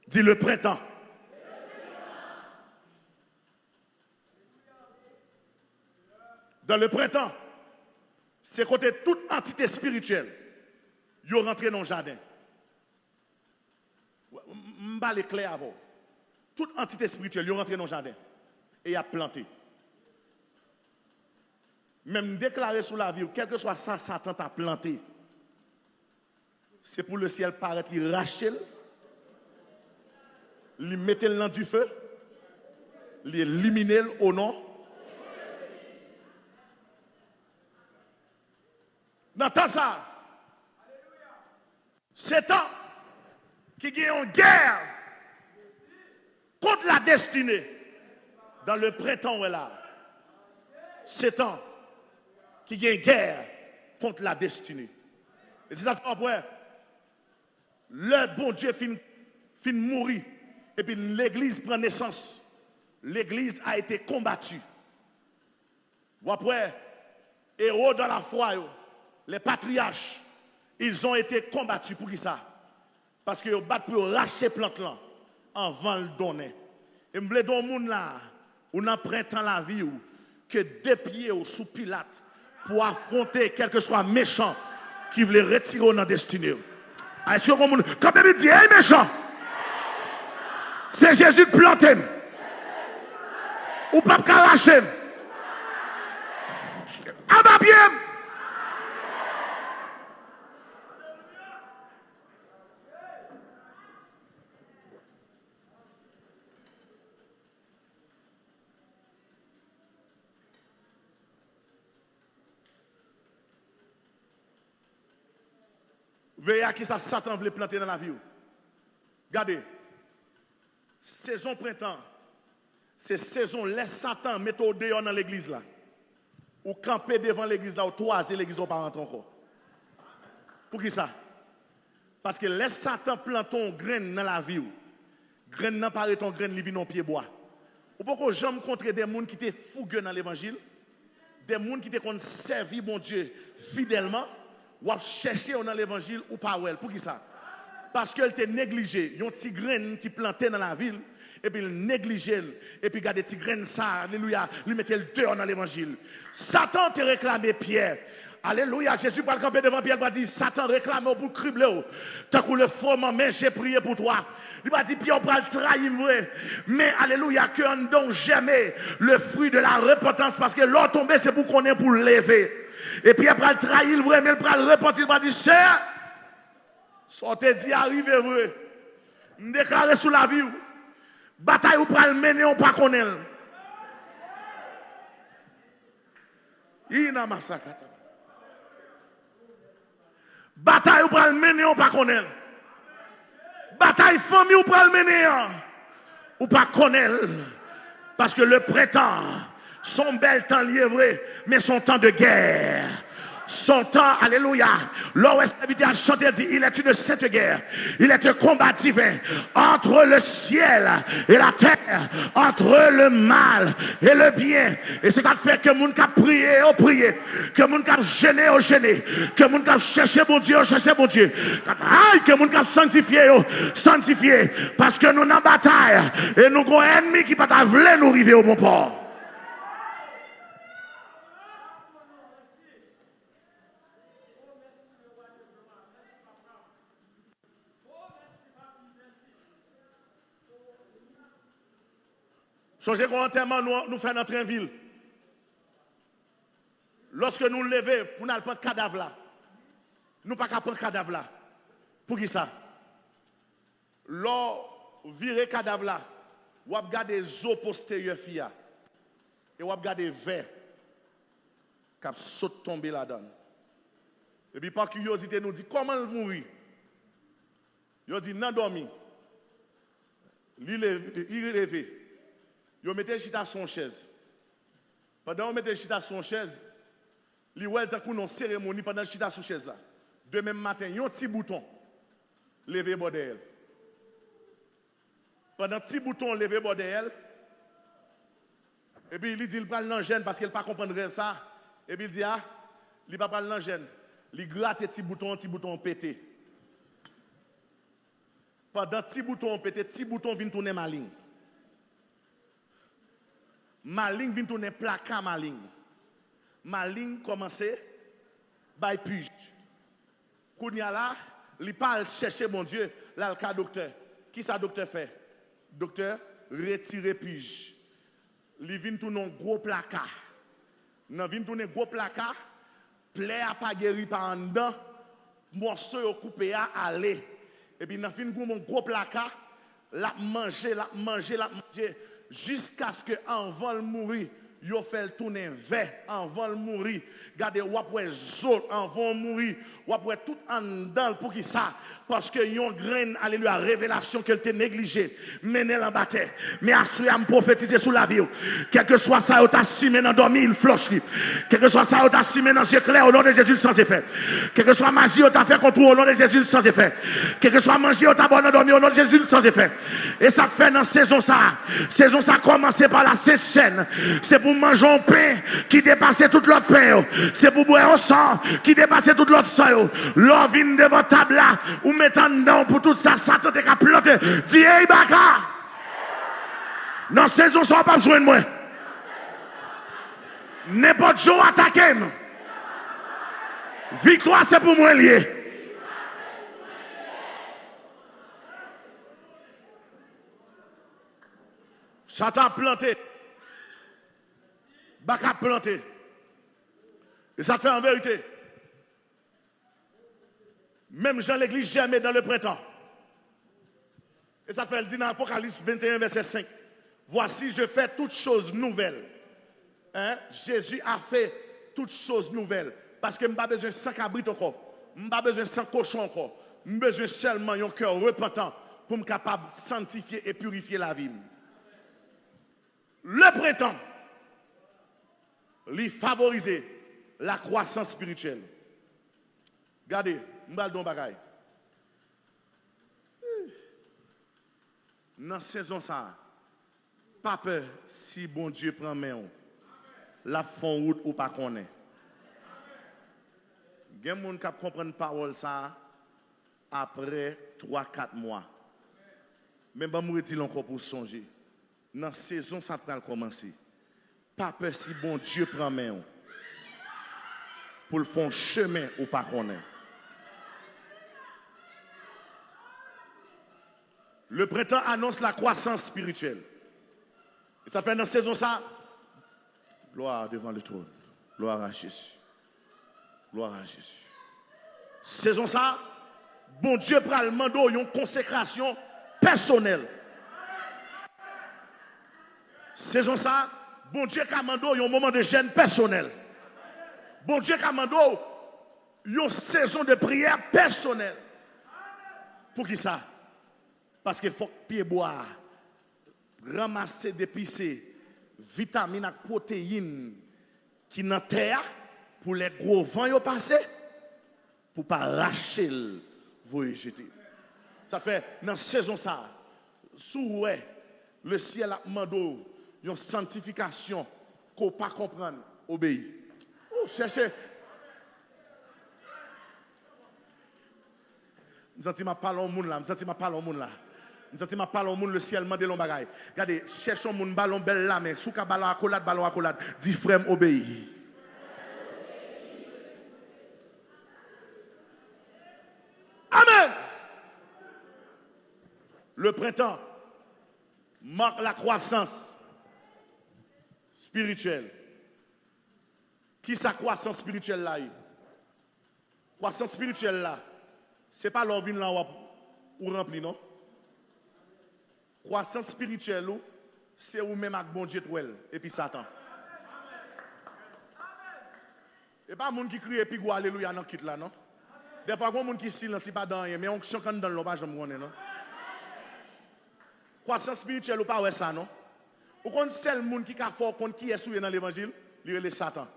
Dis le printemps. Dans le printemps, c'est côté toute entité spirituelle, ils rentré dans le jardin. Je vais l'éclair avant. Toute entité spirituelle, ils rentré dans le jardin et ils ont planté. Même déclaré sous la vie, quel que soit ça, Satan t'a planté. C'est pour le ciel paraître, il rachète. il mettait le du feu, il éliminait au nom. Dans tout ça, c'est temps qui gagne une guerre contre la destinée dans le printemps est là. C'est temps qui gagne guerre contre la destinée. Et c'est ça que après, le bon Dieu fin mourir et puis l'église prend naissance. L'église a été combattue. Après, héros dans la foi, les patriarches, ils ont été combattus pour qui ça? Parce qu'ils ont battu pour racheter plante là avant le donner. Et je veux dire au monde là, on a printemps la vie que deux pieds sous Pilate pour affronter quel que soit méchant qui voulait retirer dans la destinée. Est-ce que vous quand même dit, hey méchant, c'est Jésus qui planté. Ou pas arracher. Ah bah bien. Veillez à qui ça Satan voulait planter dans la vie. Regardez, saison printemps, c'est saison laisse Satan mettre au dehors dans l'église là. Ou camper devant l'église là, ou toiser l'église là, pas rentrer encore. Pour qui ça? Parce que laisse Satan planter ton graine dans la vie. Graine n'a pas ton graine, il vient en pied bois. Ou pourquoi j'aime rencontrer des gens qui étaient fougueux dans l'évangile, des gens qui étaient servi mon Dieu fidèlement. Ou à chercher dans l'évangile ou pas ouais. Pour qui ça? Parce qu'elle était négligée. Il y a un petit grain qui plantait dans la ville. Et puis il négligeait. Et puis regardez petit grain ça. Alléluia. Il mettait le dehors dans l'évangile. Satan te réclamé Pierre. Alléluia. Jésus parle camper devant Pierre. Il va dire Satan réclame au bout de cribler. Tant que le froment, mais j'ai prié pour toi. Il va dire Pierre, on va le trahir vrai. Mais alléluia. Que on donne jamais le fruit de la repentance. Parce que l'or tombé, c'est pour qu'on ait pour lever. Et puis après le trahir vrai, mais après le repentir, il va dire, Seigneur, sortez dit arrivé vrai. Me déclarer sous la vie. Bataille ou pas le mener, on pas connaître. Ina masakata. Bataille ou pas le mener, on pas connaître. Bataille famille ou pas le mener, ou pas connaître. Parce que le printemps, son bel temps livré, mais son temps de guerre. Son temps, alléluia. L'Ouest a chanté, dit, il est une sainte guerre. Il est un combat divin entre le ciel et la terre, entre le mal et le bien. Et c'est à fait que moun ka prier au prier, que moun ka gêner au gêner, que moun ka chercher bon Dieu, chercher bon Dieu. Aïe, que moun ka sanctifier au sanctifier. Parce que nous sommes en bataille et nous avons un ennemi qui peut pas vouloir nous arriver au bon port. Songez qu'en enterrement, nous faisons notre ville. Lorsque nous levons pour n'aller prendre cadavre là, nous ne pouvons pas prendre cadavre là. Pour qui ça? Lors virer cadavre là, vous regardez les os postérieurs fia et vous regardez verre qui saute tomber là-dedans. Et puis par curiosité nous dit comment il mourit. Il dit non dormi. Il levé. Ils mettaient chita son chaise. Pendant qu'on mettait chita son chaise, ils ont une cérémonie pendant chita son chaise là. De même matin, ils ont un petit bouton levé bordel. Pendant petit bouton levé bordel, et puis il dit il parle dans gêne parce qu'il ne pas comprendre ça. Et puis il dit ah, il pas parler dans gêne. Il gratte petit bouton pété. Pendant petit bouton pété, petit bouton vient tourner ma ligne. Ma ligne vient tourner placard ma ligne. Ma ligne commence by puge. Kounya là, il parle chercher mon Dieu, là le cas docteur. Qui ça docteur fait? Docteur, retire puge. Il vient tourner un gros placard. Nan vient tourner gros placard, plaie a pas guéri par en dedans, morceau coupé à aller. Et puis nan fin un gros placard, la manger, jusqu'à ce que avant de mourir, yo fait le tourner vert avant de mourir. Regardez, ou après zone avant de mourir, ou après tout en dedans pour qui ça? Parce que yon graine, alléluia, révélation qu'elle t'a négligée, mené en bataille. Mais à ce moment prophétiser sous la vie. Quel que soit ça, t'as simé dans dormi, il floche. Quel que soit ça, t'as simé dans yeux clair au nom de Jésus sans effet. Quel que soit magie, t'as fait contre au nom de Jésus sans effet. Quel que soit manger, t'as bon dormi au nom de Jésus sans effet. Et ça fait dans saison ça. Saison ça commencer par la scène. C'est pour manger un pain qui dépasse toute l'autre pain. C'est pour boire un sang qui dépasse toute l'autre sang. L'or vient devant table là, ou mettant dedans pour tout ça, Satan te a planté. Dis, hey, baka! Dans saison, ça va pas jouer de moi. N'importe jour attaquer. Victoire, c'est pour moi lié. Satan planté. Baka planté. Et ça fait en vérité. Même Jean l'église jamais dans le printemps. Et ça fait le dit dans Apocalypse 21, verset 5. Voici, je fais toutes choses nouvelles. Hein? Jésus a fait toutes choses nouvelles. Parce que je n'ai pas besoin de 100 cabrites encore. Je n'ai pas besoin de 100 cochons encore. J'ai besoin seulement d'un cœur repentant pour me capable de sanctifier et purifier la vie. Le printemps, lui favoriser la croissance spirituelle. Regardez, je vais vous dire dans la saison, ça, pas peur si bon Dieu prend main, la fond route ou pas connaît. Il y a des gens qui comprennent la parole ça après 3-4 mois. Mais je vais dire encore pour songer. Dans la saison, ça va commencer. Pas peur si bon Dieu prend main pour le faire chemin ou pas connaît. Le printemps annonce la croissance spirituelle. Et ça fait dans la saison ça. Gloire devant le trône. Gloire à Jésus. Gloire à Jésus. Saison ça, bon Dieu prend le mandat une consécration personnelle. Saison ça, bon Dieu a mandé un moment de jeûne personnel. Bon Dieu a mandé une saison de prière personnelle. Pour qui ça? Parce qu'il faut que pied boire, ramasser des piscées, vitamines et protéines qui sont dans la terre pour les gros vents y passer, pour ne pas arracher le jeter. Ça fait dans la saison ça, sous le ciel a demandé une sanctification qu'on ne peut pas comprendre, obéir. Oh, cherchez. Je sens que je parle au monde là, je sens que je parle au monde là. Je sens que je parle au monde, le ciel m'a dit l'on bagaille. Regardez, cherchons mon ballon belle là, mais sous ka ballon accolade, dis frère obéir. Amen. Le printemps marque la croissance spirituelle. Qui sa croissance spirituelle là? Croissance spirituelle là, ce n'est pas l'envie là ou rempli, non? Croissance spirituelle, c'est où même avec bon Dieu et puis Satan. Et pas monde qui crie et puis go alléluia dans kit là, non? Des fois, il y a des gens qui silence, c'est pas dans rien, mais on chante dans le pas, je me connais, non? Croissance spirituelle ou pas, ouais, ça, non? Ou qu'on seul monde qui a fort contre qui est souillé dans l'évangile, il est Satan.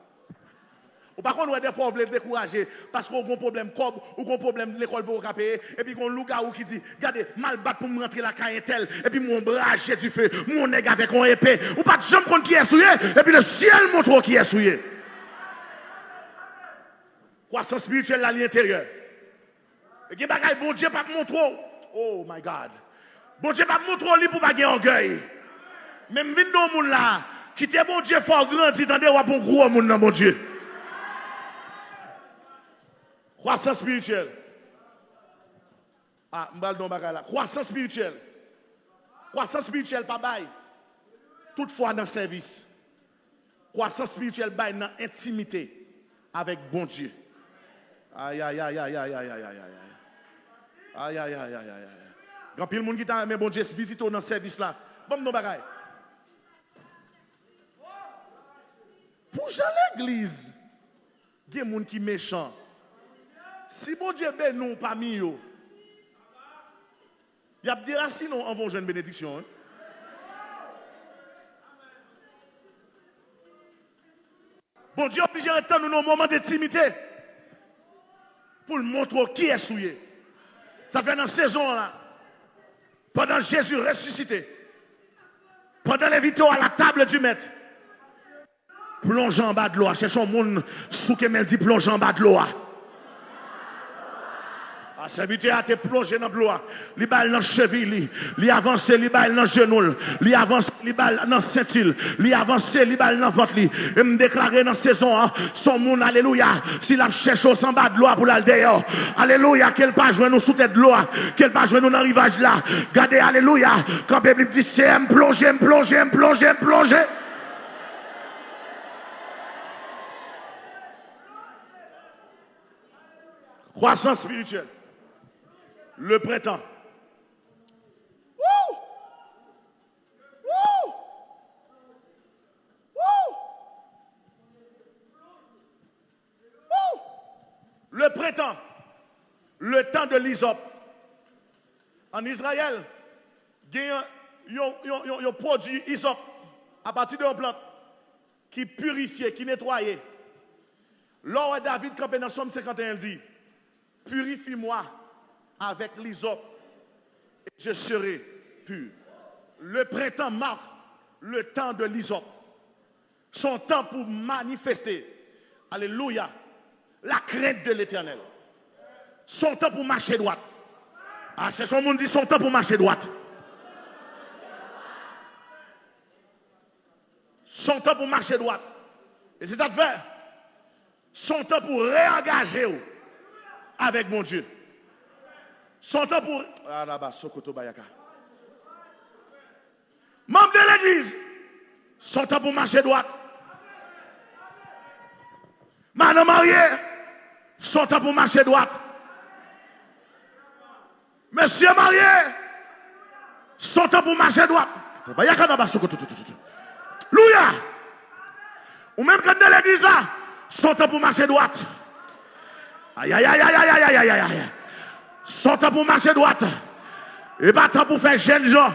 Ou par contre, des fois, on veut décourager parce qu'on a un problème cob ou un problème de l'école pour payer. Et puis, on a un loup-garou qui dit, regardez, mal battre pour me rentrer la caille tel. Et puis, mon bras, j'ai du feu. Mon nègre avec un épée. Ou pas de jambe contre qui est souillé. Et puis, le ciel montre qui est souillé. Croissance spirituelle à l'intérieur. Et qui bagaille, bon Dieu, pas montrer. Oh my God. Bon Dieu, pas montrer pour pas gagner orgueil. Même vin dans le monde là, qui te bon Dieu fort grandi, tendez, ou bon gros monde dans mon Dieu. Croissance spirituelle. Ah, m'bal don bagay là. Croissance spirituelle. Croissance spirituelle pas bail. Toutefois dans le service. Croissance spirituelle bail dans intimité avec bon Dieu. Aïe aïe aïe aïe aïe aïe aïe aïe aïe. Aïe aïe aïe aïe aïe aïe. Il y a plein de monde qui t'a aimé, bon Dieu, visite dans ce service là. Bon, nous bagaille. Pour Jean l'église, il y a des gens qui sont méchants. Si bon Dieu ben nous parmi eux, il y a des racines en vont jeune bénédiction. Hein? Bon Dieu obligé à entendre nos moments d'intimité pour le montrer qui est souillé. Ça fait dans la saison là, pendant Jésus ressuscité, pendant l'invitation à la table du maître, plonge en bas de l'eau. C'est son monde sous qui dit plonge en bas de l'eau. Ah, serviteur a été plongé dans l'eau. Il balle dans cheville, il avance, il balle dans genou, il avance, il balle dans ceinture, il avance, il balle dans ventre. Et me déclarer dans saison, son monde, alléluia, s'il a cherché au en bas de l'eau pour l'aller dehors. Alléluia, qu'elle pas jouer nous sous tête de l'eau, qu'elle pas jouer nous dans le rivage là. Regardez, alléluia, quand la Bible dit c'est plonger. Croissance spirituelle. Le printemps. Woo! Woo! Woo! Woo! Le printemps. Le temps de l'hysope. En Israël, il y a un produit hysope à partir d'une plante qui purifiait, qui nettoyait. Lors David, quand dans Somme 51, il dit purifie-moi avec l'hysope et je serai pur. Le printemps marque le temps de l'hysope. Son temps pour manifester, alléluia, la crainte de l'éternel. Son temps pour marcher droite. Ah, c'est son monde dit son temps pour marcher droite. Son temps pour marcher droite. Et c'est ça de faire. Son temps pour réengager avec mon Dieu. Son temps pour. Ah là-bas, Sokoto Bayaka. Membre de l'église, son temps pour marcher droite. Madame mariée, son temps pour marcher droite. Monsieur marié, son temps pour marcher droite. Bayaka là-bas, Sokoto. Louia. Ou même quand dans l'église, son temps pour marcher droite. Aïe, aïe, aïe, aïe, aïe, aïe, aïe, aïe. Son temps pour marcher droite. Et pas temps pour faire jeune gens.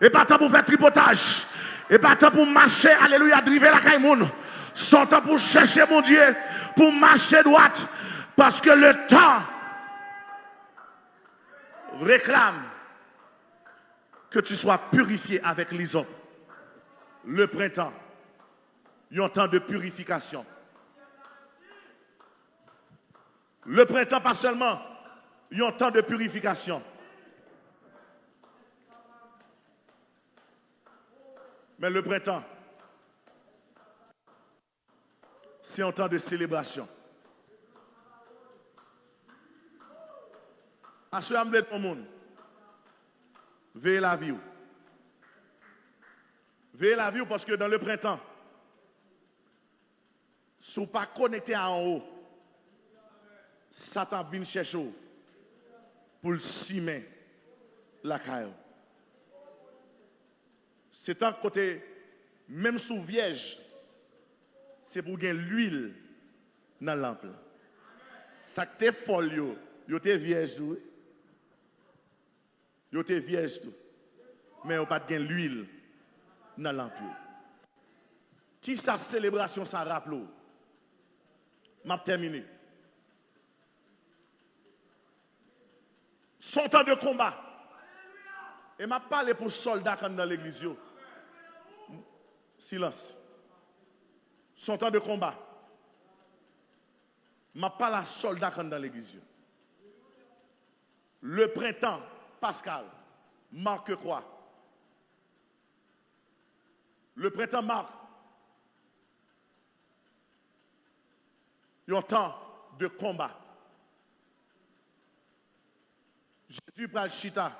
Et pas temps pour faire tripotage. Et pas temps pour marcher, alléluia, driver la caïmoun. Son temps pour chercher mon Dieu, pour marcher droite. Parce que le temps réclame que tu sois purifié avec l'hysope. Le printemps, il y a un temps de purification. Le printemps, pas seulement, il y a un temps de purification. Mais le printemps, c'est un temps de célébration. À ce moment de monde, veillez la vie. Veillez la vie parce que dans le printemps, si vous ne pas connecté en haut, Satan vient chercher pour le cimer la caille. C'est un côté, même sous vierge, c'est pour gagner l'huile dans la lampe. Ça qui est folle, yo te vierge tout. Yo te vierge tout. Mais on pas gagner l'huile dans la lampe. Qui sa célébration ça rappelle? M'a terminé. Son temps de combat. Et m'a parlé pour soldats dans l'église. Silence. Son temps de combat. M'a parlé à soldats dans l'église. Le printemps pascal marque quoi? Le printemps marque un temps de combat. Jésus prend le chita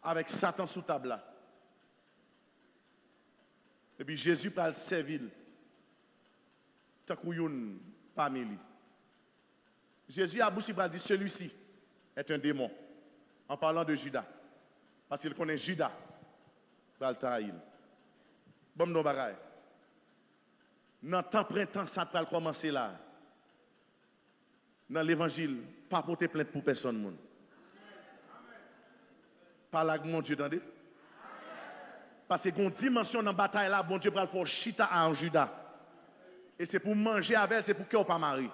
avec Satan sous table. Et puis Jésus prend le servir. Tant qu'on parmi lui. Jésus a bouché pour dire celui-ci est un démon. en parlant de Judas. Parce qu'il connaît Judas. Pour le trahir. Bon, nous bagaille. Dans le temps printemps, ça va commencer là. Dans l'évangile, pas porter plainte pour personne. Pas là, mon Dieu, attendez. Parce que une dimension dans la bataille là, bon Dieu va le faire chita en Judas. Et c'est pour manger avec, c'est pour que vous pas marier.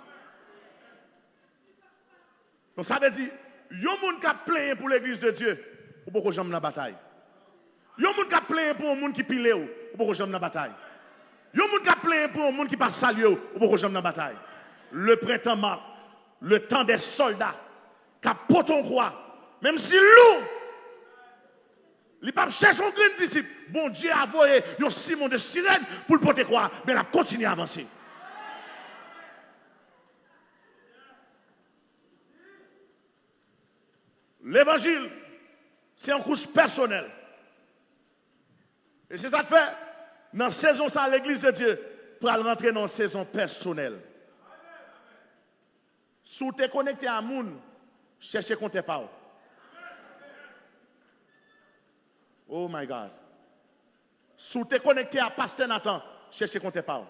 Donc ça veut dire, il y a des gens qui plaignent pour l'église de Dieu, ou beaucoup jamais dans la bataille. Il y a des gens qui plaignent pour les gens qui pillent, ou beaucoup jamais dans la bataille. Il y a des gens qui plaignent pour les gens qui passent saluer, ou beaucoup jamais dans la bataille. Le printemps marque, le temps des soldats, qui portent en croix, même si lourd. Il ne cherche pas un grand disciple. Bon Dieu a envoyé un Simon de sirène pour le porter quoi, mais il a continué à avancer. L'évangile, c'est un course personnel. Et c'est ça que fait, dans la saison ça, l'église de Dieu, pour rentrer dans une saison personnelle. Si tu es connecté à moun, cherchez qu'on te parle. Oh my God. Si tu es connecté à Pasteur Nathan, cherchez qu'on te parle.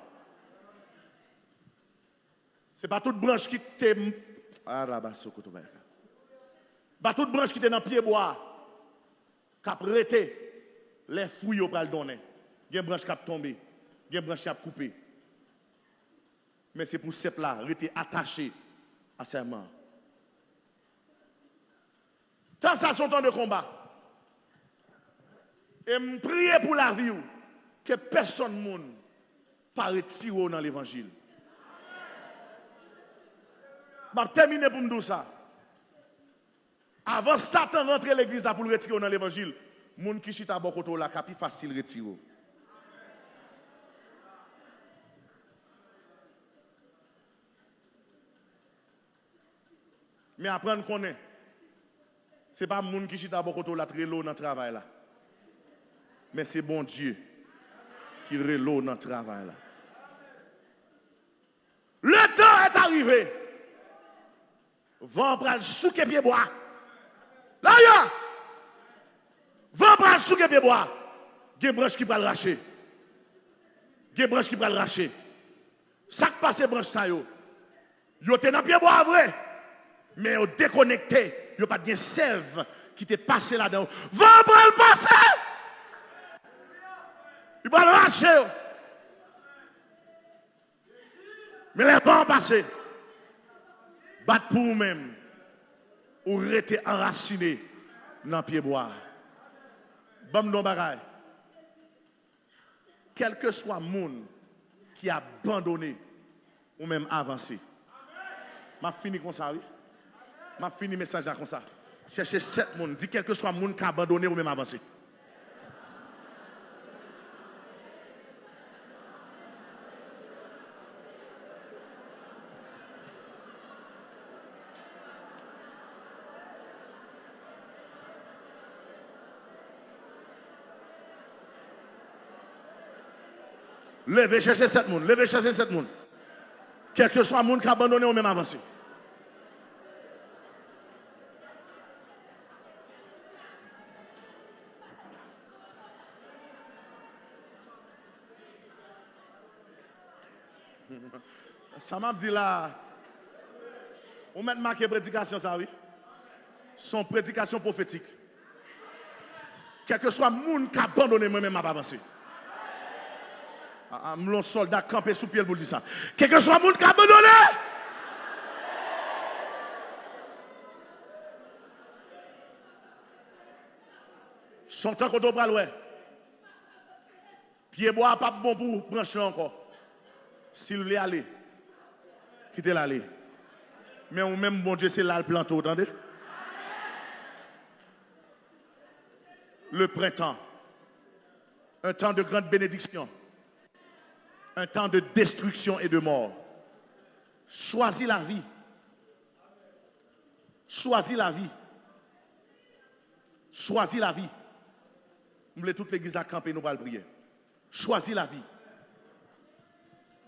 Ce n'est pas toute branche qui t'est. Pas toute branche qui t'est dans le pied bois, qui a prêté les fouilles au bras le donner. Il y a une branche qui a tombé, il y a une branche qui a coupé. Mais c'est pour ce plat, rester attaché à ses mains. Tant ça, son temps de combat. Et me prier pour la vie, que personne ne pas retirer dans l'évangile. Je vais terminer pour me dire ça. Avant Satan rentre à l'église pour le retirer dans l'évangile, les gens qui sont à Bokoto là, c'est plus facile de retirer. Mais apprendre qu'on est, ce n'est pas les gens qui sont à Bokoto là, très lourd dans le travail là. Mais c'est bon Dieu qui reloue dans le travail là. Le temps est arrivé. Vent pral souke pied bois. Là, ya! Vent pral souke pied bois. Gen branche qui pral racher. Gen branche qui pral racher. Ça qui passe branche ça yo. Yo te dans pied bois vrai. Mais yo déconnecté, yo pas de sève qui te passé là-dedans. Vent pral passer. Il va le racher. Mais les vents passés. Battre pour vous-même. Ou rester enraciné dans le pied bois. Bam non bagay. Quel que soit le monde qui a abandonné ou même avancé. Je fini comme ça, oui. Je fini le message comme ça. Cherchez 7 monde. Dis quel que soit le monde qui a abandonné ou même avancé. Levez chercher 7 monde. Levez chercher 7 monde. Quel que soit le monde qui a abandonné ou même avancé. Ça m'a dit là, on met marqué prédication, ça oui. Son prédication prophétique. Quel que soit le monde qui a abandonné, moi-même, m'a avancé. Mon soldat campé sous pied pour dire ça. Quel que soit le monde qui a abandonné. Son temps qu'on doit aller. Pied bois pas bon pour brancher encore. S'il voulait aller, quittez l'aller. Mais au même bon Dieu, c'est là le planteau, entendez? Le printemps, un temps de grande bénédiction, un temps de destruction et de mort. Choisis la vie. Choisis la vie. Choisis la vie. Nous voulons toute l'église à camper, nous allons prier. Choisis la vie.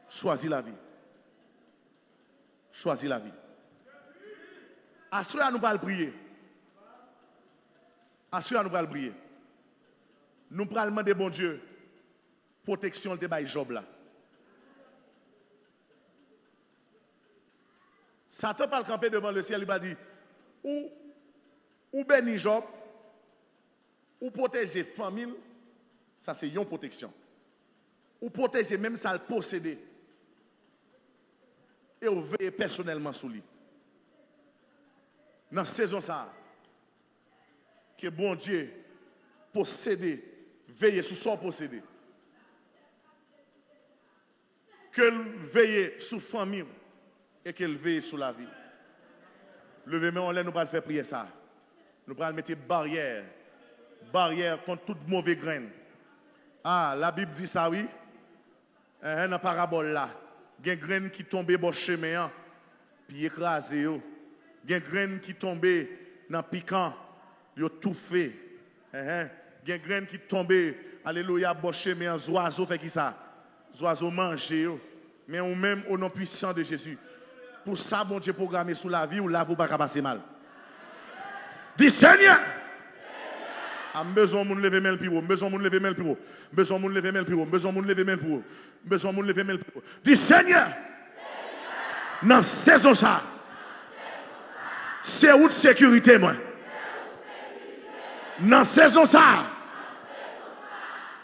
Choisis la vie. Choisis la vie. À cela, nous allons prier. Assurez nous allons prier. Nous allons demander bon Dieu protection de bail Job là. Satan pas le camper devant le ciel, il va dire ou bénir Job ou protéger famille, ça c'est une protection. Ou protéger même ça le posséder. Et ou veiller personnellement sur lui. Dans la saison ça, que bon Dieu posséder, veiller sur son posséder. Que veille sur famille et qu'elle veille sur la vie. Levez-moi en l'air, nous allons faire prier ça. Nous allons mettre barrière contre toute mauvaise graine. Ah, la Bible dit ça, oui. Dans la parabole là, il y a une graine qui tombe dans le chemin, puis écrasé. Il y a une graine qui tombe dans le piquant, il tout fait. Il y a une graine qui tombe, alléluia, dans le chemin, les oiseaux fait qui ça? Les oiseaux mangent. Mais ou même au nom puissant de Jésus. Pour ça, bon Dieu programmé sous la vie, ou là, vous ne pouvez pas passer mal. Dis Seigneur! Besoin de lever main plus haut, besoin de lever main plus haut, besoin de lever main plus haut, besoin de lever main plus haut, besoin de lever main plus haut. Dis Seigneur, dans saison ça, c'est où de sécurité moi. Dans saison ça,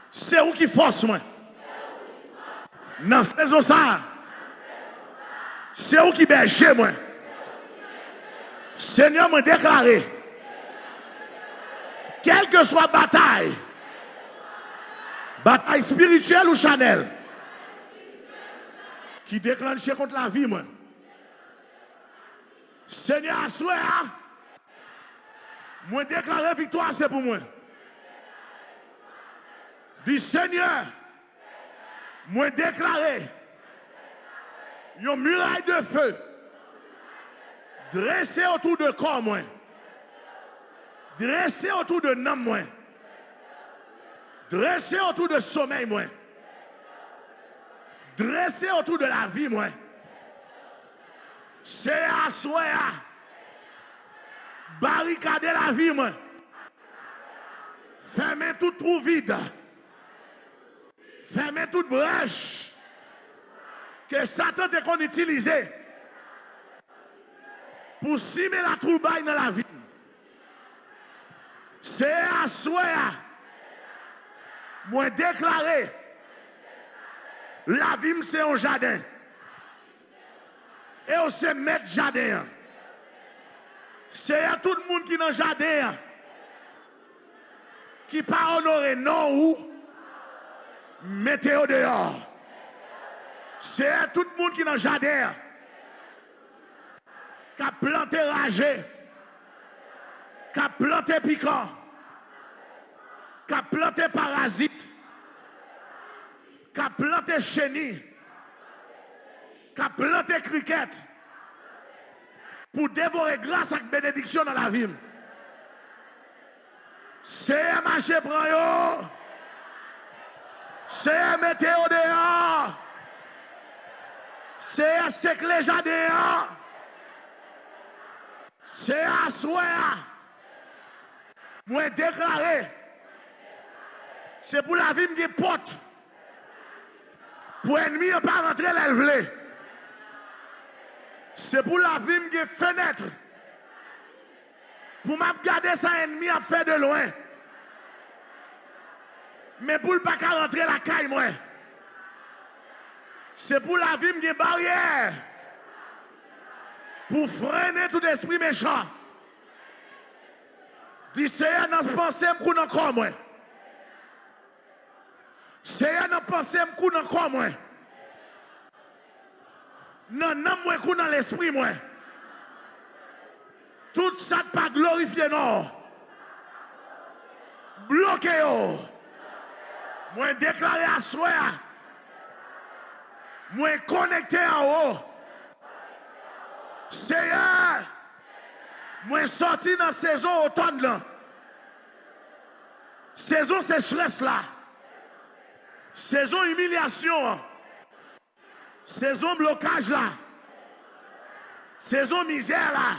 c'est où qui force moi. Dans saison ça, c'est où qui berger moi. Seigneur m'a déclaré. Quelle que soit bataille spirituelle ou charnelle, qui déclenche contre la vie, moi. Seigneur, assoir, moi déclarer victoire, c'est pour moi. Dis Seigneur, moi déclarer une muraille de feu dressée autour de corps, moi. Dressé autour de nom, moi. Dressé autour de sommeil, moi. Dressé autour de la vie, moi. C'est à soi, barricader la vie, moi. Fermer tout trou vide. Fermer toute brèche. Que Satan te qu'on utilise pour simer la troubaille dans la vie. C'est à soi, moi déclarer, la vie c'est un jardin. Et on se met jardin. C'est à tout le monde qui est dans le jardin, qui pas honoré non ou, mettez-au dehors. C'est à tout le monde qui est dans le jardin, qui a planté ragé. Qui a planté piquant, qui a planté parasite, qui a planté chenille, qui a planté cricket, pour dévorer grâce à la bénédiction dans la vie. C'est un marché prend yo, c'est un météo dehors, c'est un seclé jardin, c'est un soir. Moi déclaré, c'est pour la vie qui porte. Pour l'ennemi ne pas rentrer l'élevée. C'est pour la vie qui fenêtre. Pour m'a garder ça ennemi à faire de loin. Mais pour ne pas rentrer la caille moi. C'est pour la vie qui barrière. Pour freiner tout esprit méchant. Dis Seigneur dans pensée m'kou dans corps moi. Seigneur dans pensée m'kou dans corps moi. Non non moi kou dans l'esprit moi. Tout ça pas glorifié non. Bloqué yo. Moi déclaré à soi. Moi connecté en haut. Seigneur, moi sorti dans la saison automne là. Saison sécheresse là. Saison humiliation. Saison blocage là. Saison misère là.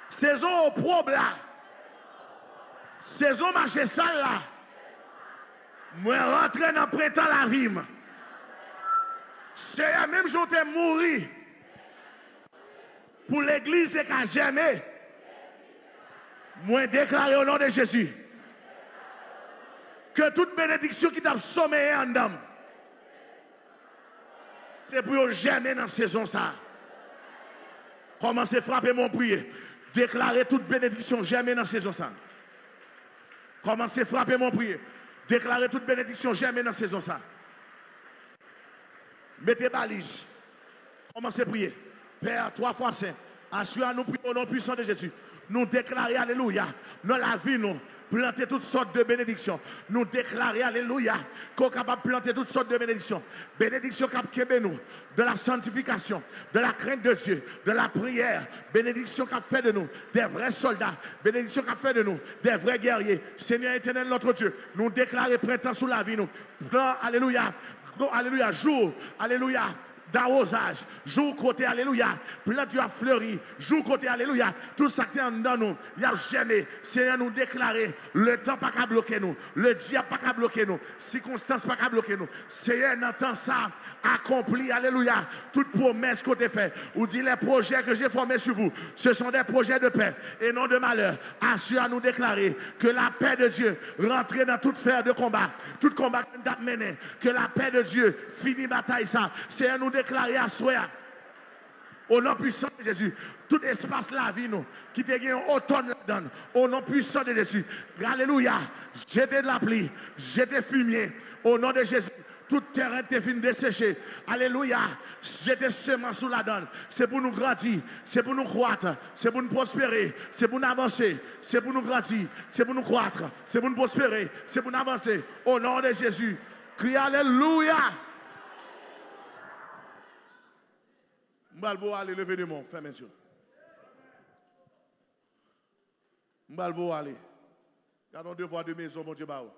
Saison opprobre là. Saison marché sale là. Moi rentre dans printemps la vie. C'est la même chose que mourir. Pour l'église de jamais. Moi déclare au nom de Jésus que toute bénédiction qui t'a sommeillé en dame, c'est pour jamais dans la saison ça. Commencez à frapper mon prier. Déclarer toute bénédiction jamais dans la saison ça. Commencez à frapper mon prier. Déclarer toute bénédiction jamais dans la saison ça. Mettez balise. Commencez à prier. Père, 3 fois saint. Assure-nous au nom puissant de Jésus. Nous déclarer alléluia. Dans la vie, nous planter toutes sortes de bénédictions. Nous déclarer alléluia. Qu'on est capable de planter toutes sortes de bénédictions. Bénédiction qui nous de la sanctification, de la crainte de Dieu, de la prière. Bénédiction qui a fait de nous des vrais soldats. Bénédiction qui a fait de nous des vrais guerriers. Seigneur éternel, notre Dieu, nous déclarer printemps sous la vie. Nous. Alléluia. Alléluia. Jour. Alléluia. D'arrosage, jour côté, alléluia, plante a fleuri, jour côté, alléluia, tout ça qui est dans nous, il n'y a jamais, Seigneur nous déclarer, le temps pas qu'à bloquer nous, le diable pas qu'à bloquer nous, circonstances pas qu'à bloquer nous, Seigneur n'entend ça, accompli, alléluia, toute promesse qu'on t'a fait, ou dit les projets que j'ai formés sur vous, ce sont des projets de paix et non de malheur, assure à nous déclarer que la paix de Dieu rentre dans toute sphère de combat, tout combat que nous avons mené, que la paix de Dieu finit bataille ça, Seigneur nous déclarer à soi, au nom puissant de Jésus, tout espace la vie nous, qui te gagne automne là-dedans, au nom puissant de Jésus, alléluia, jetez de la pluie, jetez fumier, au nom de Jésus, tout terrain te fin desséché, alléluia, jetez semence sous la donne, c'est pour nous grandir, c'est pour nous croître, c'est pour nous prospérer, c'est pour nous avancer, c'est pour nous grandir, c'est pour nous croître, c'est pour nous prospérer, c'est pour nous avancer, au nom de Jésus, crie alléluia. M'balvo aller lever de mon frère messieurs. M'balvo aller. Gardons devoir de maison mon Dieu bao.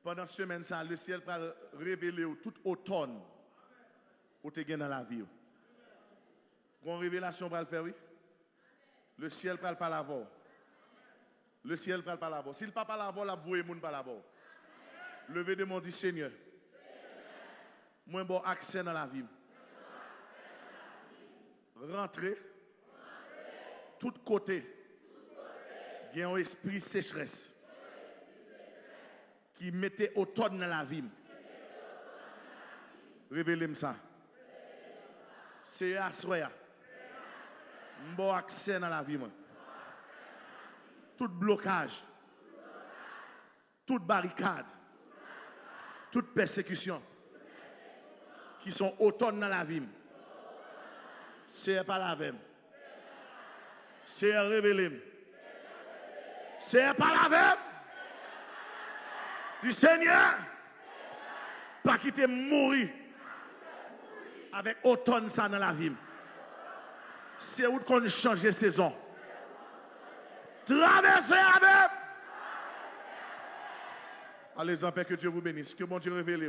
Pendant cette semaine ça le ciel va révéler tout automne où tu es dans la vie. Une révélation va le faire oui. Le ciel va pas l'avoir. Le ciel va pas l'avoir. S'il pas l'avoir, la voie moun pas l'avoir. Lever de mon dit Seigneur. Moi bon accès dans la vie. Rentrer, tout côté, il y a un esprit sécheresse qui mettait automne dans la vie. Révélez-moi ça. C'est à soi. Bon accès dans la vie. Tout blocage, toute barricade, toute persécution qui sont automne dans la vie. C'est pas la même. C'est révélé. C'est pas la même. Du Seigneur, pas quitter mourir avec automne ça dans la vie. C'est où qu'on change de saison. Traverser avec. Allez, en paix, que Dieu vous bénisse. Que mon Dieu révèle